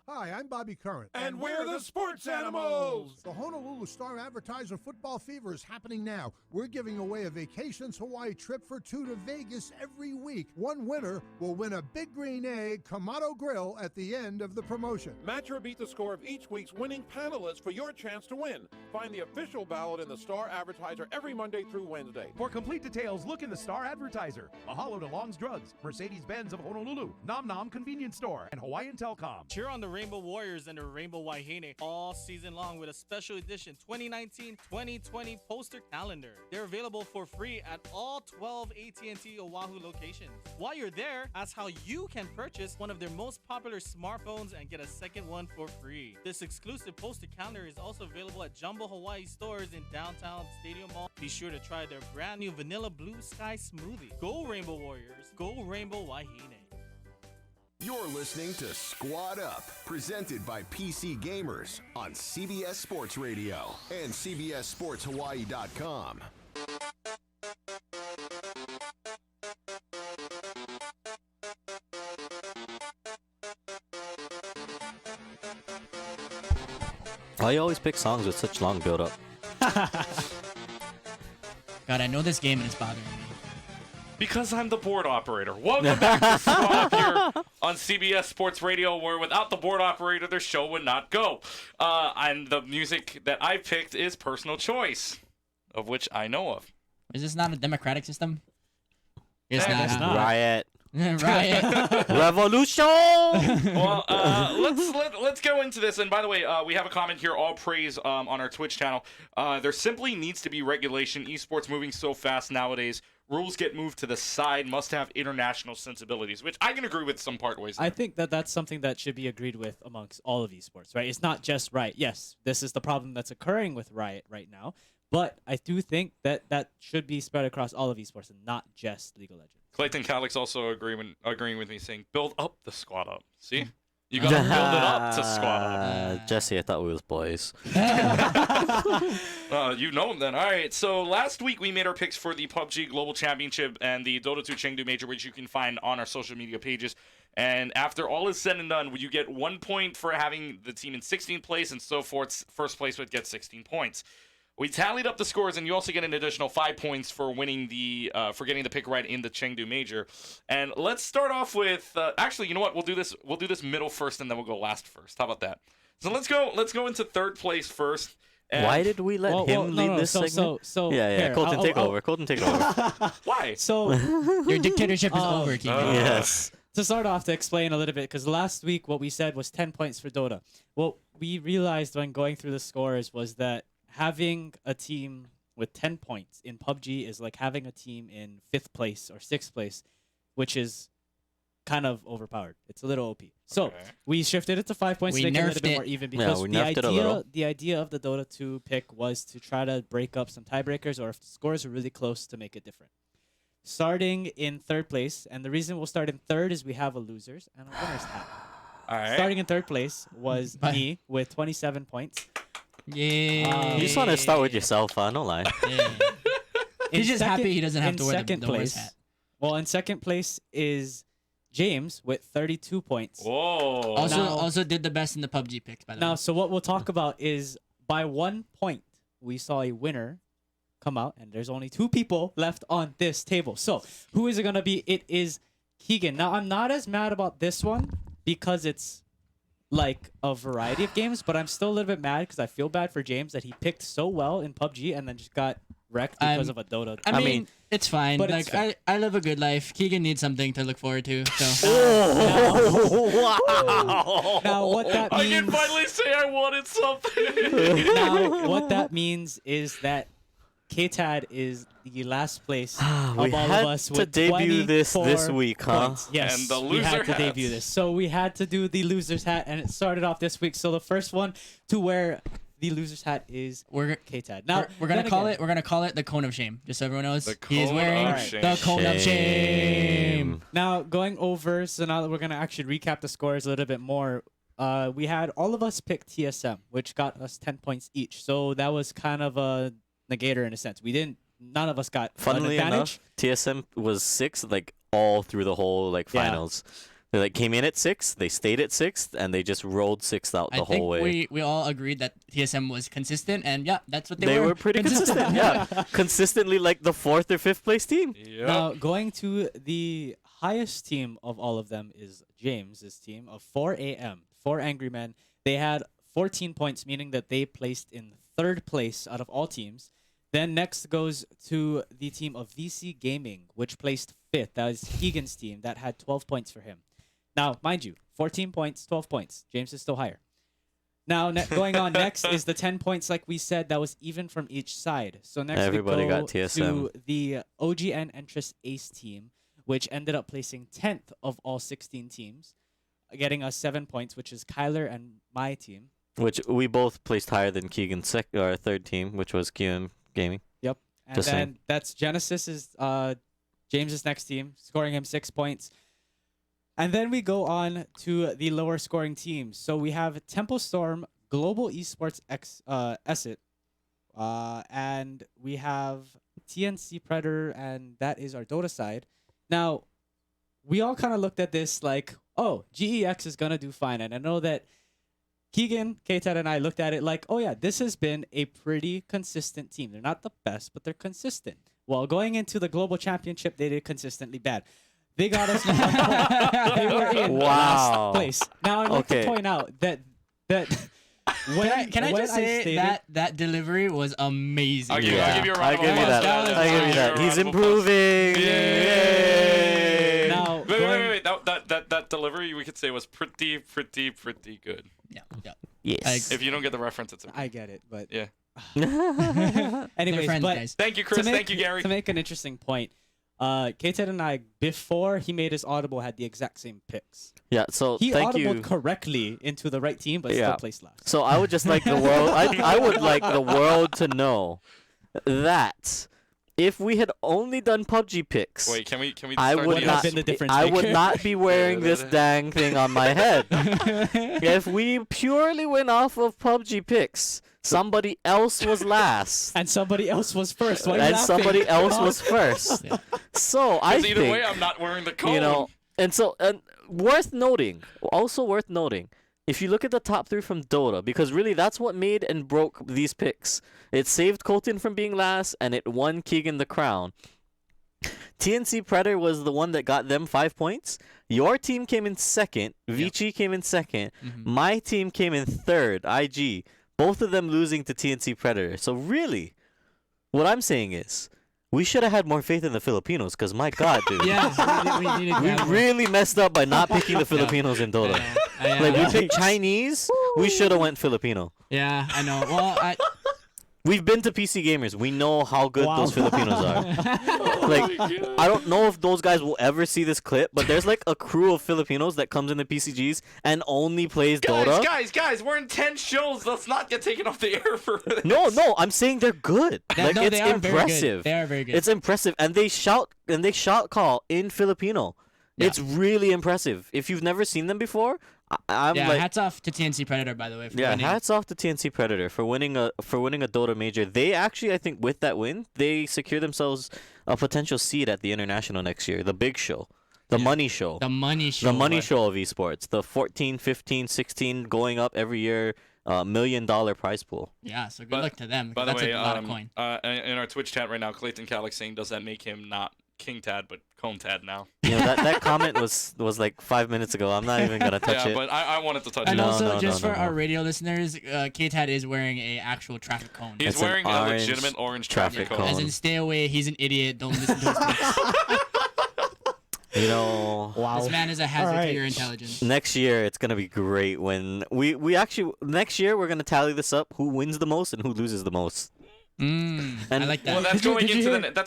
R: Hi, I'm Bobby Curran.
S: And we're the Sports Animals.
R: The Honolulu Star Advertiser Football Fever is happening now. We're giving away a Vacations Hawaii trip for two to Vegas every week. One winner will win a Big Green Egg Kamado Grill at the end of the promotion.
S: Match or beat the score of each week's winning panelists for your chance to win. Find the official ballot in the Star Advertiser every Monday through Wednesday.
T: For complete details, look in the Star Advertiser. Mahalo to Long's Drugs, Mercedes-Benz of Honolulu, Nom Nom Convenience Store, and Hawaiian Telcom.
B: Cheer on the Rainbow Warriors and the Rainbow Wahine all season long with a special edition 2019-2020 poster calendar. They're available for free at all 12 AT&T Oahu locations. While you're there, ask how you can purchase one of their most popular smartphones and get a second one for free. This exclusive poster calendar is also available at Jumbo Hawaii stores in downtown Stadium Mall. Be sure to try their brand new Vanilla Blue Sky Smoothie. Go Rainbow Warriors, go Rainbow Wahine.
M: You're listening to Squad Up, presented by PC Gamers on CBS Sports Radio and CBSSportsHawaii.com.
O: Why you always pick songs with such long build-up?
P: God, I know this game and it's bothering me.
N: Because I'm the board operator. Welcome back to Squad Up here on CBS Sports Radio, where without the board operator, the show would not go. And the music that I picked is personal choice, of which I know of.
P: Is this not a democratic system? It's not.
O: Riot.
P: Riot.
O: Revolution.
N: Well, let's go into this. And by the way, we have a comment here, all praise on our Twitch channel. There simply needs to be regulation. Esports moving so fast nowadays. Rules get moved to the side, must have international sensibilities, which I can agree with some part ways.
Q: I think that that's something that should be agreed with amongst all of esports, right? It's not just Riot. Yes, this is the problem that's occurring with Riot right now, but I do think that that should be spread across all of esports and not just League of Legends.
N: Clayton Calix also agreeing with me, saying, build up the squad up. See? You got to build it up to squad up.
O: Jesse, I thought we was boys.
N: You know him then. All right, so last week we made our picks for the PUBG Global Championship and the Dota 2 Chengdu Major, which you can find on our social media pages. And after all is said and done, you get 1 point for having the team in 16th place and so forth. First place would get 16 points. We tallied up the scores, and you also get an additional 5 points for winning for getting the pick right in the Chengdu Major. And let's start off with actually, you know what? We'll do this middle first, and then we'll go last first. How about that? So let's go into third place first. And
O: why did we let him lead this segment?
Q: Here,
O: Colton, take over. Colton, take over.
N: Why?
Q: So
P: your dictatorship is over, Keegan.
O: Yes.
Q: To start off, to explain a little bit, because last week what we said was 10 points for Dota. What we realized when going through the scores was that having a team with 10 points in PUBG is like having a team in 5th place or 6th place, which is kind of overpowered. It's a little OP. So we shifted it to 5 points to make it a little bit more even, because the idea of the Dota 2 pick was to try to break up some tiebreakers, or if the scores are really close, to make it different. Starting in 3rd place, and the reason we'll start in 3rd is we have a losers and a winners hat.
N: All right.
Q: Starting in 3rd place was me with 27 points.
P: Yeah.
O: You just want to start with yourself, no lie.
P: Yeah. He's just happy he doesn't have to wear the worst hat.
Q: Well, in 2nd place is James with 32 points.
N: Whoa.
P: Also did the best in the PUBG picks, by the way.
Q: Now, so what we'll talk about is by 1 point, we saw a winner come out, and there's only 2 people left on this table. So who is it going to be? It is Keegan. Now, I'm not as mad about this one because it's like a variety of games, but I'm still a little bit mad because I feel bad for James that he picked so well in PUBG and then just got wrecked because of a Dota.
P: I mean, it's fine.
Q: but
P: Like
Q: it's
P: I live a good life. Keegan needs something to look forward to. So.
O: Wow.
Q: Now what that
N: I
Q: means?
N: can finally say I wanted something.
Q: Now what that means is that KTAD is the last place of
O: We
Q: all
O: had
Q: of us
O: to
Q: with
O: debut this
Q: 24
O: week, huh?
Q: points. Yes,
N: And the
Q: we had
N: loser
Q: to debut
N: hats.
Q: this. So we had to do the loser's hat, and it started off this week. So the first one to wear the loser's hat is KTAD. Now
P: We're gonna
Q: then
P: call
Q: again-
P: it. We're gonna call it the cone of shame. Just so everyone knows,
N: The
P: he is
N: cone
P: wearing
N: of shame.
P: the cone of shame.
Q: Now going over, so now that we're gonna actually recap the scores a little bit more. We had all of us pick TSM, which got us 10 points each. So that was kind of a negator in a sense. None of us got
O: Funnily
Q: an advantage.
O: enough, TSM was 6th like all through the whole like
Q: Yeah.
O: finals. They like came in at 6th, they stayed at 6th, and they just rolled 6th out the
P: I think
O: whole way.
P: we all agreed that TSM was consistent, and yeah, that's what
O: They were pretty consistent. Yeah, consistently like the 4th or 5th place team.
Q: Now going to the highest team of all of them is James's team of 4AM, 4 Angry Men. They had 14 points, meaning that they placed in 3rd place out of all teams. Then next goes to the team of VC Gaming, which placed 5th. That was Keegan's team that had 12 points for him. Now, mind you, 14 points, 12 points. James is still higher. Now, going on next is the 10 points, like we said, that was even from each side. So next
O: Everybody
Q: we go
O: got TSM.
Q: to the OGN Entris Ace team, which ended up placing 10th of all 16 teams, getting us 7 points, which is Kyler and my team.
O: Which we both placed higher than Keegan's 3rd team, which was QM Gaming.
Q: Yep. And
O: Just
Q: then
O: saying.
Q: that's Genesis's James's next team, scoring him 6 points. And then we go on to the lower scoring teams. So we have Temple Storm, Global Esports Esset, and we have TNC Predator, and that is our Dota side. Now, we all kind of looked at this like, oh, GEX is going to do fine. And I know that Keegan, KTAD, and I looked at it like, oh yeah, this has been a pretty consistent team. They're not the best, but they're consistent. Well, going into the Global Championship, they did consistently bad. They got us 1 point. They were in last place. Now, I'd like to point out that when
P: Can I
Q: when
P: just say
Q: stated,
P: that delivery was amazing.
N: I'll give you a round of applause.
O: I give you that. He's improving. Yay!
Q: Now,
N: Wait. That delivery we could say was pretty good.
P: Yeah.
O: Yes.
N: If you don't get the reference, it's okay.
Q: I get it, but
N: Yeah.
Q: anyways,
P: friends,
Q: but
P: guys.
N: Thank you, Chris.
Q: to make-
N: Thank you, Gary.
Q: To make an interesting point, KTAD and I, before he made his audible, had the exact same picks.
O: Yeah, so
Q: He
O: thank
Q: audibled
O: you.
Q: correctly into the right team, but
O: Yeah.
Q: still placed last.
O: So I would just like the world. I would like the world to know that if we had only done PUBG picks,
N: Wait, can we
O: I
N: start
O: would
N: the-
O: not.
Q: been the difference
O: I would
Q: maker?
O: not be wearing this dang thing on my head. If we purely went off of PUBG picks, somebody else was last.
Q: And somebody else was first. Why are you
O: And
Q: laughing?
O: somebody else was first. So I
N: 'Cause either
O: think,
N: way, I'm not wearing the cone.
O: you know, and worth noting, if you look at the top 3 from Dota, because really that's what made and broke these picks. It saved Colton from being last, and it won Keegan the crown. TNC Predator was the one that got them 5 points. Your team came in 2nd. Vici came in 2nd. My team came in 3rd, IG. Both of them losing to TNC Predator. So really, what I'm saying is, we should have had more faith in the Filipinos, because my God, dude.
P: Yeah, we needed
O: We
P: that.
O: really messed up by not picking the Filipinos in Dota. Like, we picked Chinese, we should have went Filipino.
P: Yeah, I know. Well,
O: We've been to PC Gamers. We know how good those Filipinos are. Like, I don't know if those guys will ever see this clip, but there's like a crew of Filipinos that comes into PCGs and only plays Dota.
N: Guys, we're in 10 shows. Let's not get taken off the air for this.
O: No, I'm saying they're good. Like,
P: no,
O: it's
P: they are very good.
O: impressive.
P: They are very good.
O: It's impressive, and they shout call in Filipino.
P: Yeah.
O: It's really impressive. If you've never seen them before, I'm like,
P: hats off to TNC Predator, by the way, for winning.
O: hats off to TNC Predator for winning a Dota major. They actually, I think, with that win, they secure themselves a potential seed at the international next year, the big show, the money show,
P: The money show.
O: the money show of esports, the 14, 15, 16 going up every year, $1 million prize pool.
P: Yeah, so good luck to them.
N: By the
P: That's
N: way,
P: a lot of coin.
N: in our Twitch chat right now, Clayton Calix saying, does that make him not King Tad, but Cone Tad now.
O: You know, that comment was like 5 minutes ago. I'm not even gonna touch it.
N: Yeah, but I wanted to touch
P: And
N: it.
P: also, just for our radio listeners, K-Tad is wearing a actual traffic cone.
N: He's wearing a legitimate orange traffic cone.
P: As in, stay away. He's an idiot. Don't listen to his picks.
O: You know,
P: This man is a hazard to your intelligence.
O: next year it's gonna be great when we actually next year we're gonna tally this up, who wins the most and who loses the most.
P: And I like that.
N: Well, that's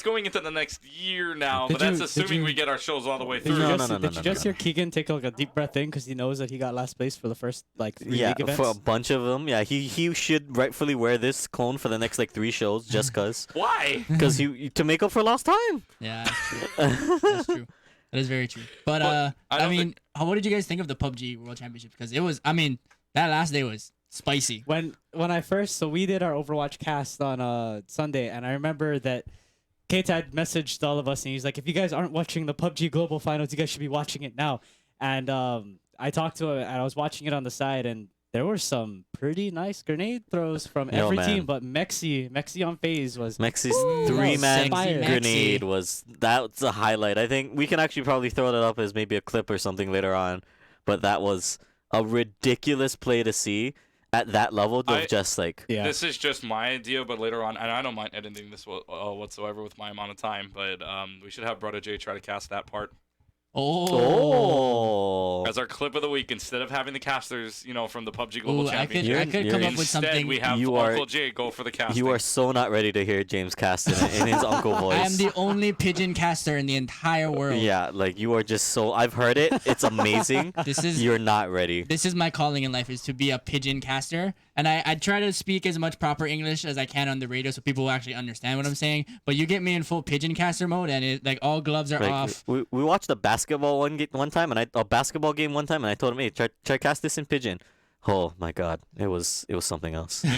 N: going into the next year now, but that's assuming we get our shows all the way through.
Q: Did you just hear Keegan take like a deep breath in because he knows that he got last place for the first like 3
O: Yeah,
Q: league events?
O: for a bunch of them. Yeah, he should rightfully wear this cone for the next like 3 shows just cause.
N: Why?
O: Because to make up for lost time.
P: Yeah, that's true. That's true. That is very true. But I mean, what did you guys think of the PUBG World Championships? Because it was, I mean, that last day was spicy.
Q: When we did our Overwatch cast on Sunday, and I remember that K-Tad messaged all of us, and he's like, if you guys aren't watching the PUBG Global Finals, you guys should be watching it now. And I talked to him, and I was watching it on the side, and there were some pretty nice grenade throws from every team, but Mexi on FaZe was...
O: Mexi's 3-man grenade that's a highlight. I think we can actually probably throw that up as maybe a clip or something later on, but that was a ridiculous play to see at that level of just like...
N: Yeah. This is just my idea, but later on, and I don't mind editing this whatsoever with my amount of time, but we should have Brother Jay try to cast that part. As our clip of the week, instead of having the casters, from the PUBG Global Championship,
P: I could come up with something.
N: Instead, we have Uncle Jay go for the casting.
O: You are so not ready to hear James cast in his uncle voice.
P: I am the only pigeon caster in the entire world.
O: Yeah, like you are just so... I've heard it. It's amazing. You're not ready.
P: This is my calling in life, is to be a pigeon caster. And I try to speak as much proper English as I can on the radio so people will actually understand what I'm saying. But you get me in full pigeon caster mode, and it like all gloves are off.
O: We watched a basketball one time, and a basketball game one time, and I told him, hey, try cast this in pigeon. Oh my God, it was something else.
N: In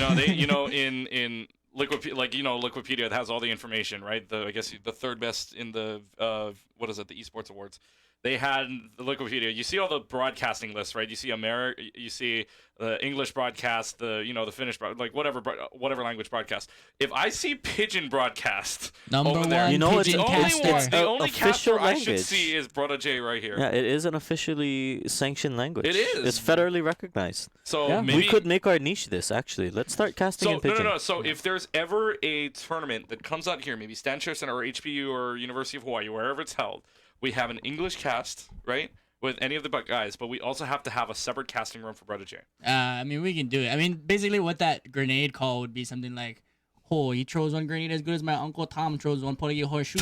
N: Liquipedia, it has all the information, right? I guess the third best in the the Esports Awards. They had the Liquipedia. You see all the broadcasting lists, right? You see you see the English broadcast, the Finnish whatever language broadcast. If I see pigeon broadcast over there, the only caster I should see is Brother J right here.
O: Yeah, it is an officially sanctioned language.
N: It is.
O: It's federally recognized.
N: So
O: we could make our niche this actually. Let's start casting in pigeon.
N: No. So if there's ever a tournament that comes out here, maybe Stanshare Center or HPU or University of Hawaii, wherever it's held. We have an English cast, right, with any of the guys, but we also have to have a separate casting room for Brother J.
P: I mean, we can do it. I mean, basically what that grenade call would be something like, oh, he throws one grenade as good as my Uncle Tom throws one Polygate horseshoe.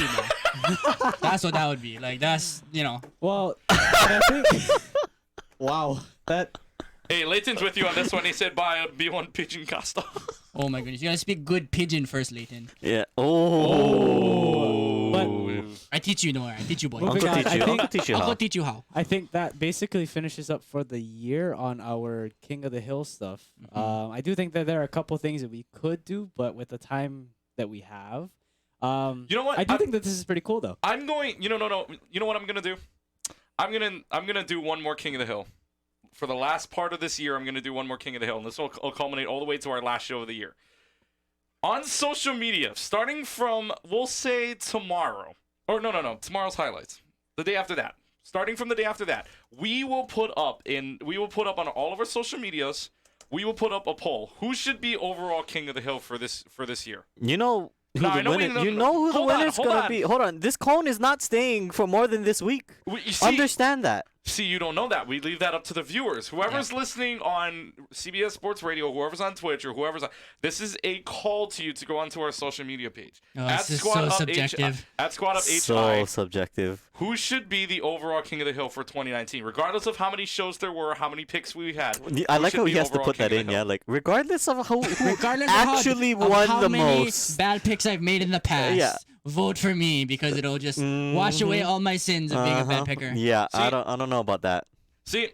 P: That's what that would be. Like, that's,
Q: Well, I think... Wow.
N: Hey, Leighton's with you on this one. He said, buy a B1 pigeon caster.
P: Oh, my goodness. You gotta speak good pigeon first, Leighton.
O: Yeah.
Q: But
P: I teach you, Noah. I teach you, boy.
O: Uncle teach you how.
Q: I think that basically finishes up for the year on our King of the Hill stuff. I do think that there are a couple things that we could do, but with the time that we have,
N: you know what?
Q: I do think that this is pretty cool, though.
N: I'm going. You know what I'm gonna do? I'm gonna do one more King of the Hill. For the last part of this year, I'm gonna do one more King of the Hill, and this will culminate all the way to our last show of the year. On social media, starting from, we'll say tomorrow. Or no, tomorrow's highlights. The day after that. Starting from the day after that, we will put up on all of our social medias, we will put up a poll. Who should be overall King of the Hill for this year?
O: You know who the winner's going to be. Hold on. This cone is not staying for more than this week. Understand that.
N: See, you don't know that. We leave that up to the viewers. Whoever's listening on CBS Sports Radio, whoever's on Twitch, or whoever's on... This is a call to you to go onto our social media page.
P: This is so subjective.
N: At Squad Up HI.
O: So subjective.
N: Who should be the overall King of the Hill for 2019? Regardless of how many shows there were, how many picks we had.
O: I like how he has to put that in, like, regardless of who actually won the most.
P: Bad picks I've made in the past. Yeah. Vote for me because it'll just wash away all my sins of being a bad picker.
O: Yeah, I don't know about that.
N: See,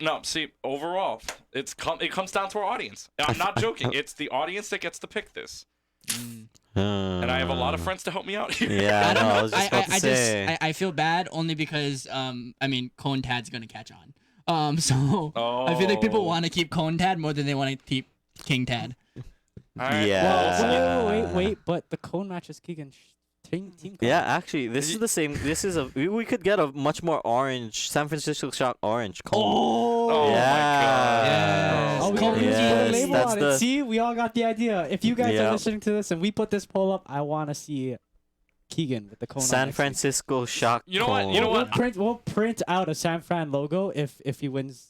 N: overall, it comes down to our audience. I'm not joking. It's the audience that gets to pick this. And I have a lot of friends to help me out here.
O: Yeah, I was just about to say.
P: I feel bad only because Cone Tad's gonna catch on. So I feel like people want to keep Cone Tad more than they want to keep King Tad.
N: Right.
O: Yeah.
Q: Well, wait, but the Cone matches Keegan
O: Yeah, actually, this is the same. This is we could get a much more orange San Francisco Shock orange cone.
Q: Oh,
O: yeah.
N: my God.
O: Yes.
Q: Oh, we can put a label on it. See, we all got the idea. If you guys are listening to this and we put this poll up, I want to see Keegan with the cone.
O: San Francisco Shock.
N: You know what? You know what?
Q: We'll print out a San Fran logo if he wins.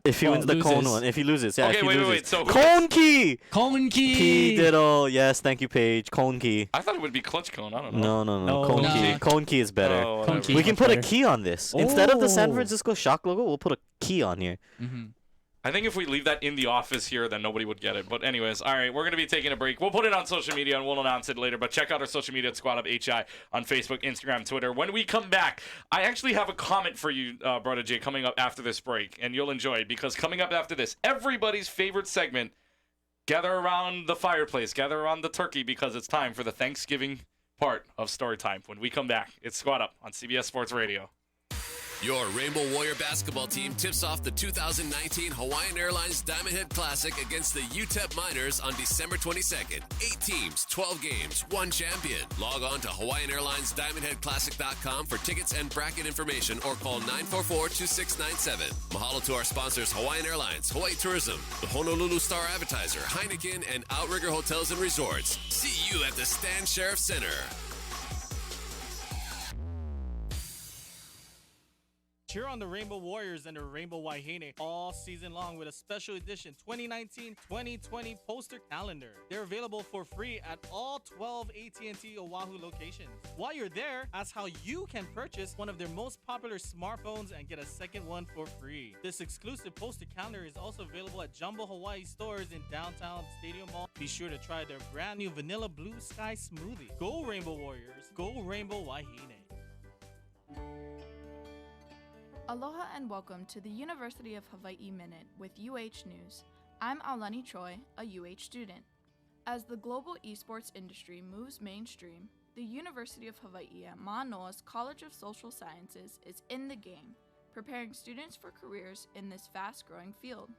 O: If he wins the cone one, if he loses, yeah.
N: Okay,
O: if he loses.
N: wait. So
O: cone key.
Q: Key.
O: Diddle. Yes, thank you, Paige. Cone key.
N: I thought it would be clutch cone. I don't know.
O: No. Cone key. Cone key is better.
N: Oh,
Q: Cone key
O: we can put
Q: better.
O: a key on this instead of the San Francisco Shock logo. We'll put a key on here.
N: I think if we leave that in the office here, then nobody would get it. But anyways, all right, we're going to be taking a break. We'll put it on social media, and we'll announce it later. But check out our social media at Squad Up HI on Facebook, Instagram, Twitter. When we come back, I actually have a comment for you, Brother Jay, coming up after this break. And you'll enjoy it because coming up after this, everybody's favorite segment, gather around the fireplace, gather around the turkey because it's time for the Thanksgiving part of Storytime. When we come back, it's Squad Up on CBS Sports Radio.
A: Your Rainbow Warrior basketball team tips off the 2019 Hawaiian Airlines Diamond Head Classic against the UTEP Miners on December 22nd. 8 teams, 12 games, 1 champion. Log on to HawaiianAirlinesDiamondHeadClassic.com for tickets and bracket information or call 944-2697. Mahalo to our sponsors Hawaiian Airlines, Hawaii Tourism, the Honolulu Star Advertiser, Heineken, and Outrigger Hotels and Resorts. See you at the Stan Sheriff Center.
B: Cheer on the Rainbow Warriors and the Rainbow Wahine all season long with a special edition 2019-2020 poster calendar. They're available for free at all 12 AT&T Oahu locations. While you're there, ask how you can purchase one of their most popular smartphones and get a second one for free. This exclusive poster calendar is also available at Jumbo Hawaii stores in downtown Stadium Mall. Be sure to try their brand new Vanilla Blue Sky Smoothie. Go Rainbow Warriors, go Rainbow Wahine.
C: Aloha and welcome to the University of Hawaii Minute with UH News. I'm Aulani Choi, a UH student. As the global esports industry moves mainstream, the University of Hawaii at Manoa's College of Social Sciences is in the game, preparing students for careers in this fast-growing field.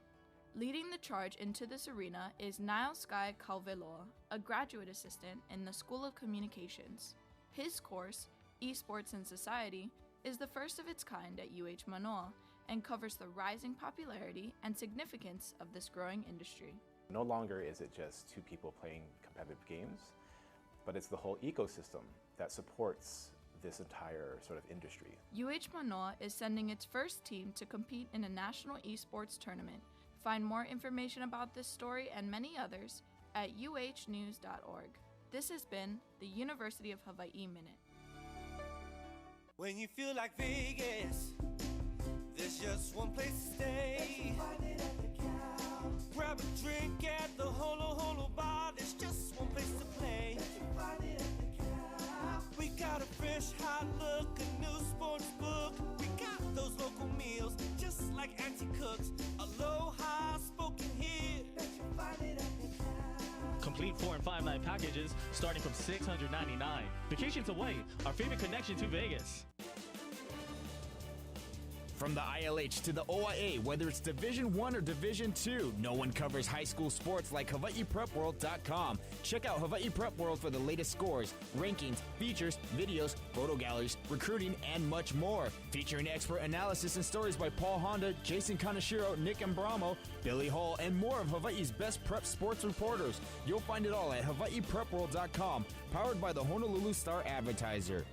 C: Leading the charge into this arena is Niall Sky Calveloa, a graduate assistant in the School of Communications. His course, Esports and Society, is the first of its kind at UH Manoa and covers the rising popularity and significance of this growing industry.
V: No longer is it just 2 people playing competitive games, but it's the whole ecosystem that supports this entire sort of industry.
C: UH Manoa is sending its first team to compete in a national esports tournament. Find more information about this story and many others at uhnews.org. This has been the University of Hawaii Minute.
E: When you feel like Vegas, there's just one place to stay. Grab a drink at the Holo Holo Bar, there's just one place to play. We got a fresh, hot look, a new sports book. We got those local meals, just like Auntie cooks. Aloha spoken here.
W: Complete 4 and 5 night packages starting from $699. Vacations away, our favorite connection to Vegas.
X: From the ILH to the OIA, whether it's Division I or Division II, no one covers high school sports like HawaiiPrepWorld.com. Check out Hawaii Prep World for the latest scores, rankings, features, videos, photo galleries, recruiting, and much more. Featuring expert analysis and stories by Paul Honda, Jason Kaneshiro, Nick Ambramo, Billy Hall, and more of Hawaii's best prep sports reporters. You'll find it all at HawaiiPrepWorld.com, powered by the Honolulu Star Advertiser.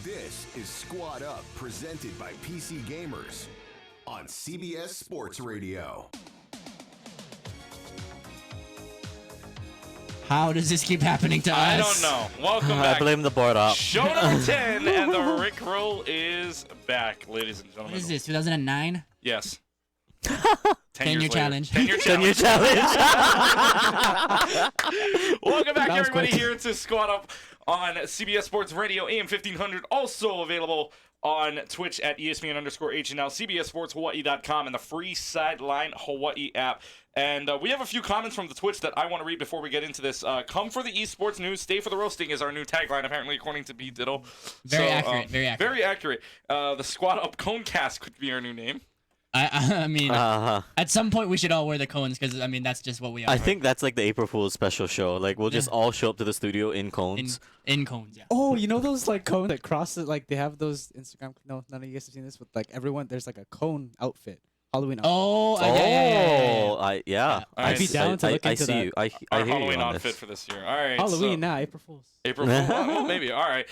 M: This is Squad Up, presented by PC Gamers on CBS Sports Radio.
P: How does this keep happening to us?
N: I don't know. Welcome back.
O: I blame the board op.
N: Show number 10, and the Rickroll is back, ladies and gentlemen.
P: What is this, 2009?
N: Yes.
P: 10-year challenge.
N: 10-year challenge. Welcome back, everybody, here to Squad Up on CBS Sports Radio, AM 1500. Also available on Twitch at ESPN_HNL, CBSSportsHawaii.com, and the free Sideline Hawaii app. And we have a few comments from the Twitch that I want to read before we get into this. Come for the esports news, stay for the roasting is our new tagline, apparently, according to B. Diddle.
P: Very accurate.
N: Very accurate. The Squad Up Conecast could be our new name.
P: I mean, at some point we should all wear the cones because I mean that's just what we are.
O: I think that's like the April Fool's special show. Like we'll just all show up to the studio in cones.
P: In cones, yeah.
Q: Oh, you know those like cones that cross it? Like they have those Instagram. No, none of you guys have seen this. With like everyone, there's like a cone outfit. Halloween outfit.
P: Yeah.
Q: I'd be down to look
O: I
Q: into
O: see
Q: that.
O: you. I
N: Our
O: hear
N: Halloween
O: you on
N: outfit
O: this.
N: for this year. All right.
Q: Halloween, April Fool's.
N: April Fool's. Well, maybe. All right.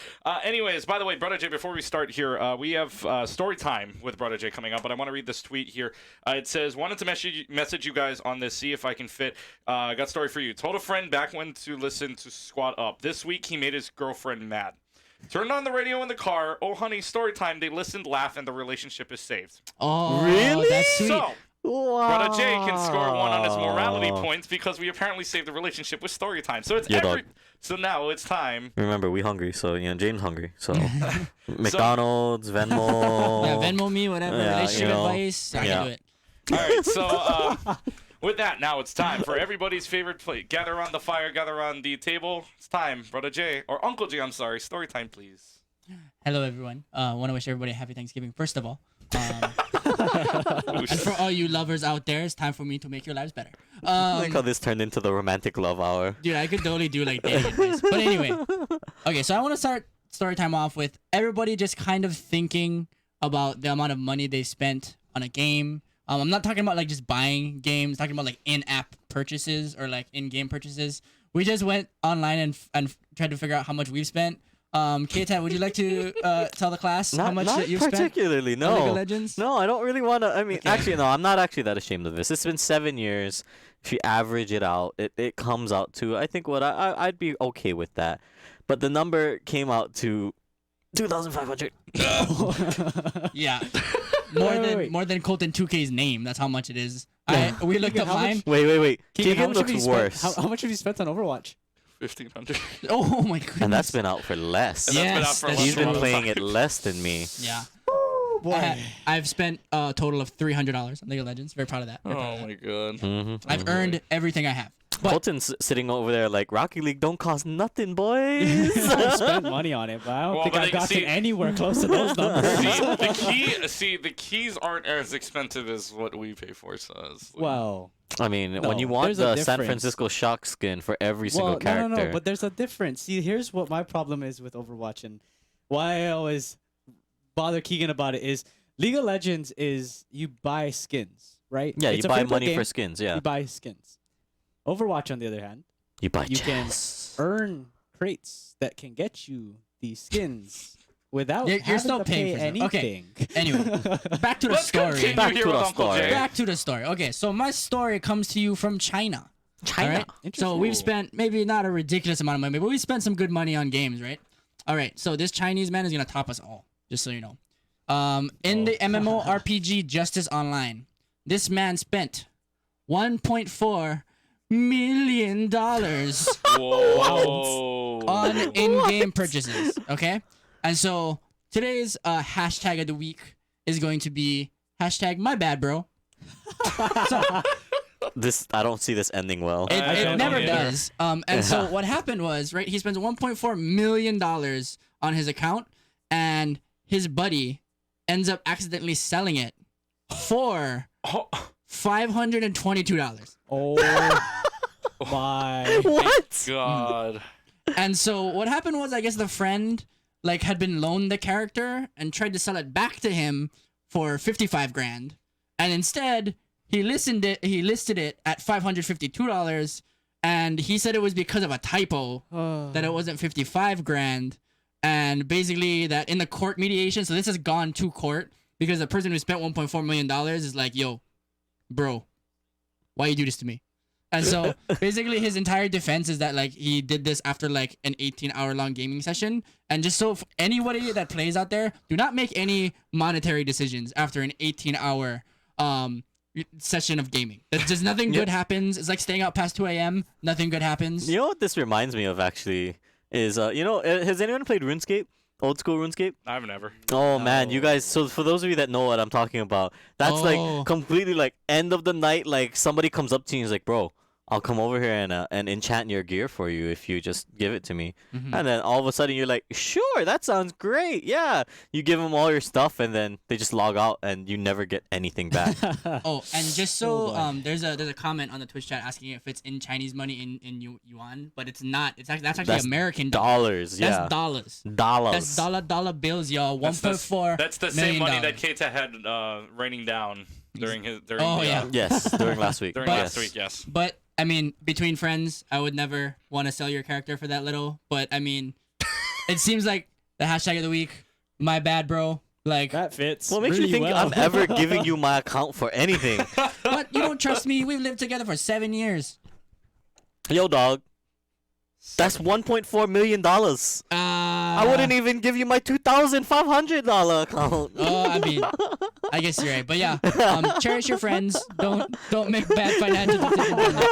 N: Anyways, by the way, Brother J, before we start here, we have story time with Brother J coming up, but I want to read this tweet here. It says, wanted to message you guys on this, see if I can fit. Got a story for you. Told a friend back when to listen to Squad Up. This week, he made his girlfriend mad. Turned on the radio in the car. Oh, honey, story time. They listened, laughed, and the relationship is saved.
P: Oh,
O: really?
P: That's sweet.
N: So,
O: wow.
N: Brother J can score 1 on his morality points because we apparently saved the relationship with story time. So it's So now it's time.
O: Remember, we hungry, so James hungry, so McDonald's, Venmo.
P: Yeah, Venmo me, whatever. Relationship advice. I can do it.
N: All right, so with that, now it's time for everybody's favorite plate. Gather around the fire, gather around the table. It's time, Brother J, or Uncle J, I'm sorry. Story time, please.
P: Hello, everyone. Want to wish everybody a happy Thanksgiving, first of all. And for all you lovers out there, it's time for me to make your lives better.
O: I like how this turned into the romantic love hour.
P: Dude, I could totally do like dating advice. But anyway, okay, so I want to start story time off with everybody just kind of thinking about the amount of money they spent on a game. I'm not talking about like just buying games, talking about like in-app purchases or like in-game purchases. We just went online and tried to figure out how much we've spent. K-Tad, would you like to tell the class how much that you've spent?
O: Not particularly, no.
P: League of Legends?
O: No, I don't really want to. I mean, actually, no, I'm not actually that ashamed of this. It's been 7 years. If you average it out, it comes out to, I think I'd be okay with that. But the number came out to 2,500.
P: Yeah. More than Colton 2K's name. That's how much it is. We looked up mine.
O: Wait.
Q: Keegan
O: looks worse.
Q: How much have you spent on Overwatch?
N: 1,500.
P: Oh my goodness.
O: And that's been out for less. He's been playing it less than me.
P: Yeah.
Q: Oh boy.
P: I've spent a total of $300 on League of Legends. Very proud of that.
N: Oh my god.
O: Mm-hmm.
P: I've earned everything I have. But
O: Colton's sitting over there like Rocket League don't cost nothing, boys.
Q: I've spent money on it, but I don't think I've gotten anywhere close to those numbers.
N: The keys aren't as expensive as what we pay for. So
Q: well,
O: I mean, when you want the San Francisco Shock skin for every single character.
Q: No, but there's a difference. See, here's what my problem is with Overwatch and why I always bother Keegan about it is League of Legends is you buy skins, right?
O: Yeah,
Q: it's
O: you buy money for skins, yeah.
Q: You buy skins. Overwatch, on the other hand,
O: you
Q: can earn crates that can get you these skins without
P: you're still
Q: to
P: paying
Q: pay
P: for
Q: anything.
P: Okay. Anyway, back to the story.
O: Back to
P: the story. Okay, so my story comes to you from China. All right? So we've spent maybe not a ridiculous amount of money, but we spent some good money on games, right? All right, so this Chinese man is gonna top us all, just so you know. In the MMORPG Justice Online, this man spent $1.4 million on in-game purchases. Okay, and so today's hashtag of the week is going to be hashtag my bad, bro.
O: I don't see this ending well.
P: It never does. And so what happened was, right, he spends $1.4 million on his account, and his buddy ends up accidentally selling it for $522.
Q: Oh my
N: God.
P: And so what happened was, I guess the friend had been loaned the character and tried to sell it back to him for $55,000, and instead he listed it at $552, and he said it was because of a typo that it wasn't $55,000, and basically that in the court mediation, so this has gone to court because the person who spent $1.4 million is like, yo, bro, why you do this to me? And so basically his entire defense is that he did this after an 18-hour long gaming session. And just so anybody that plays out there, do not make any monetary decisions after an 18-hour session of gaming. There's nothing good happens. It's like staying out past 2 a.m. Nothing good happens.
O: You know what this reminds me of actually is has anyone played RuneScape? Old school RuneScape?
N: I've never.
O: Oh man, you guys, so for those of you that know what I'm talking about, that's completely end of the night, somebody comes up to you and is like, bro, I'll come over here and enchant your gear for you if you just give it to me. And then all of a sudden you're like, sure, that sounds great. Yeah. You give them all your stuff and then they just log out and you never get anything back.
P: Oh, and just so there's a comment on the Twitch chat asking if it's in Chinese money in yuan, but it's not. That's actually American
O: dollars. Yeah.
P: That's dollars.
O: Dollars.
P: That's dollar bills, y'all. 1.4.
N: That's the same money that Keita had raining down during his.
O: Yes, during last week.
N: Last week, yes.
P: But I mean, between friends, I would never want to sell your character for that little. But I mean, it seems like the hashtag of the week. My bad, bro. Like
Q: that fits.
O: What makes you think I'm ever giving you my account for anything?
P: What? You don't trust me? We've lived together for 7 years.
O: Yo, dog. That's $1.4 million. I wouldn't even give you my $2,500 account.
P: Oh, I mean, I guess you're right. But yeah, cherish your friends. Don't make bad financial decisions.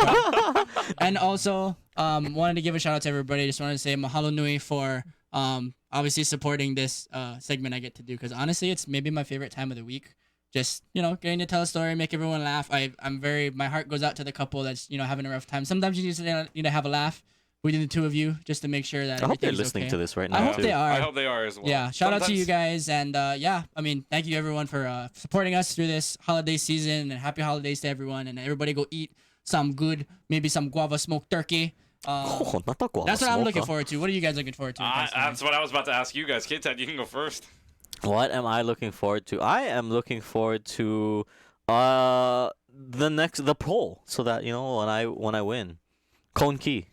P: And also, wanted to give a shout out to everybody. Just wanted to say mahalo nui for obviously supporting this segment I get to do, because honestly, it's maybe my favorite time of the week. Just, getting to tell a story, make everyone laugh. My heart goes out to the couple that's, having a rough time. Sometimes you just need to have a laugh between the two of you just to make sure that
O: I hope they're
P: everything's
O: listening
P: okay.
O: to this right now.
P: I hope
O: too.
P: they are.
N: I hope they are as well.
P: Yeah, shout out to you guys. And yeah, I mean, thank you everyone for supporting us through this holiday season, and happy holidays to everyone. And everybody go eat some good, maybe some guava smoked turkey.
O: Not the guava
P: that's what I'm looking
O: smoke,
P: forward to. What are you guys looking forward to?
N: That's what I was about to ask you guys. K-Tad, you can go first.
O: What am I looking forward to? I am looking forward to the poll, so that when I win, Cone Key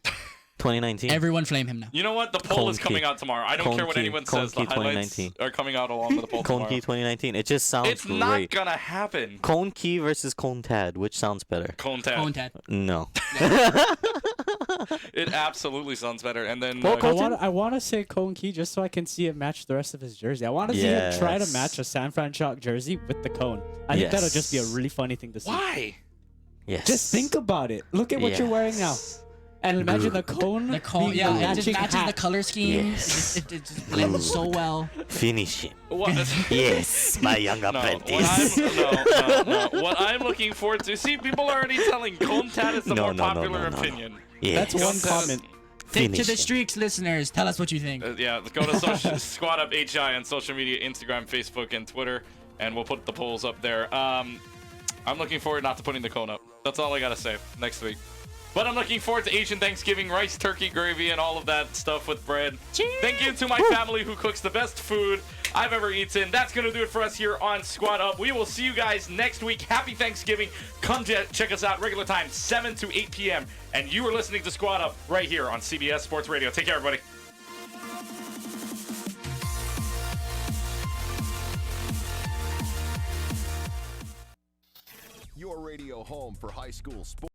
O: 2019.
P: Everyone flame him now.
N: You know what? The poll is coming out tomorrow. I don't care what anyone says. The highlights are coming out along with the poll
O: Cone
N: tomorrow.
O: Key 2019. It just sounds
N: It's
O: great.
N: not gonna happen.
O: Cone Key versus Cone Tad. Which sounds better?
N: Cone Tad.
O: No.
N: It absolutely sounds better. And then
Q: I want to say Cone Key just so I can see it match the rest of his jersey. I want to see him try to match a San Fran Shock jersey with the cone. I think that'll just be a really funny thing to see.
N: Why?
O: Yes.
Q: Just think about it. Look at what you're wearing now. And imagine the cone.
P: The cone,
Q: being
P: yeah,
Q: the
P: it just matches
Q: hat.
P: the color scheme.
O: Yes.
P: It just blends so well.
O: Finish him.
N: What?
O: Yes, my young apprentice.
N: No. What I'm looking forward to. See, people are already telling Cone Tad is the more popular opinion.
O: Yes.
Q: That's one comment.
P: Take to the streaks, listeners. Tell us what you think.
N: Yeah, go to Squad Up HI on social media, Instagram, Facebook, and Twitter, and we'll put the polls up there. I'm looking forward not to putting the cone up. That's all I gotta say next week. But I'm looking forward to Asian Thanksgiving, rice, turkey, gravy, and all of that stuff with bread. Cheers. Thank you to my family who cooks the best food I've ever eaten. That's going to do it for us here on Squad Up. We will see you guys next week. Happy Thanksgiving. Come check us out regular time, 7 to 8 p.m. And you are listening to Squad Up right here on CBS Sports Radio. Take care, everybody.
M: Your radio home for high school sports.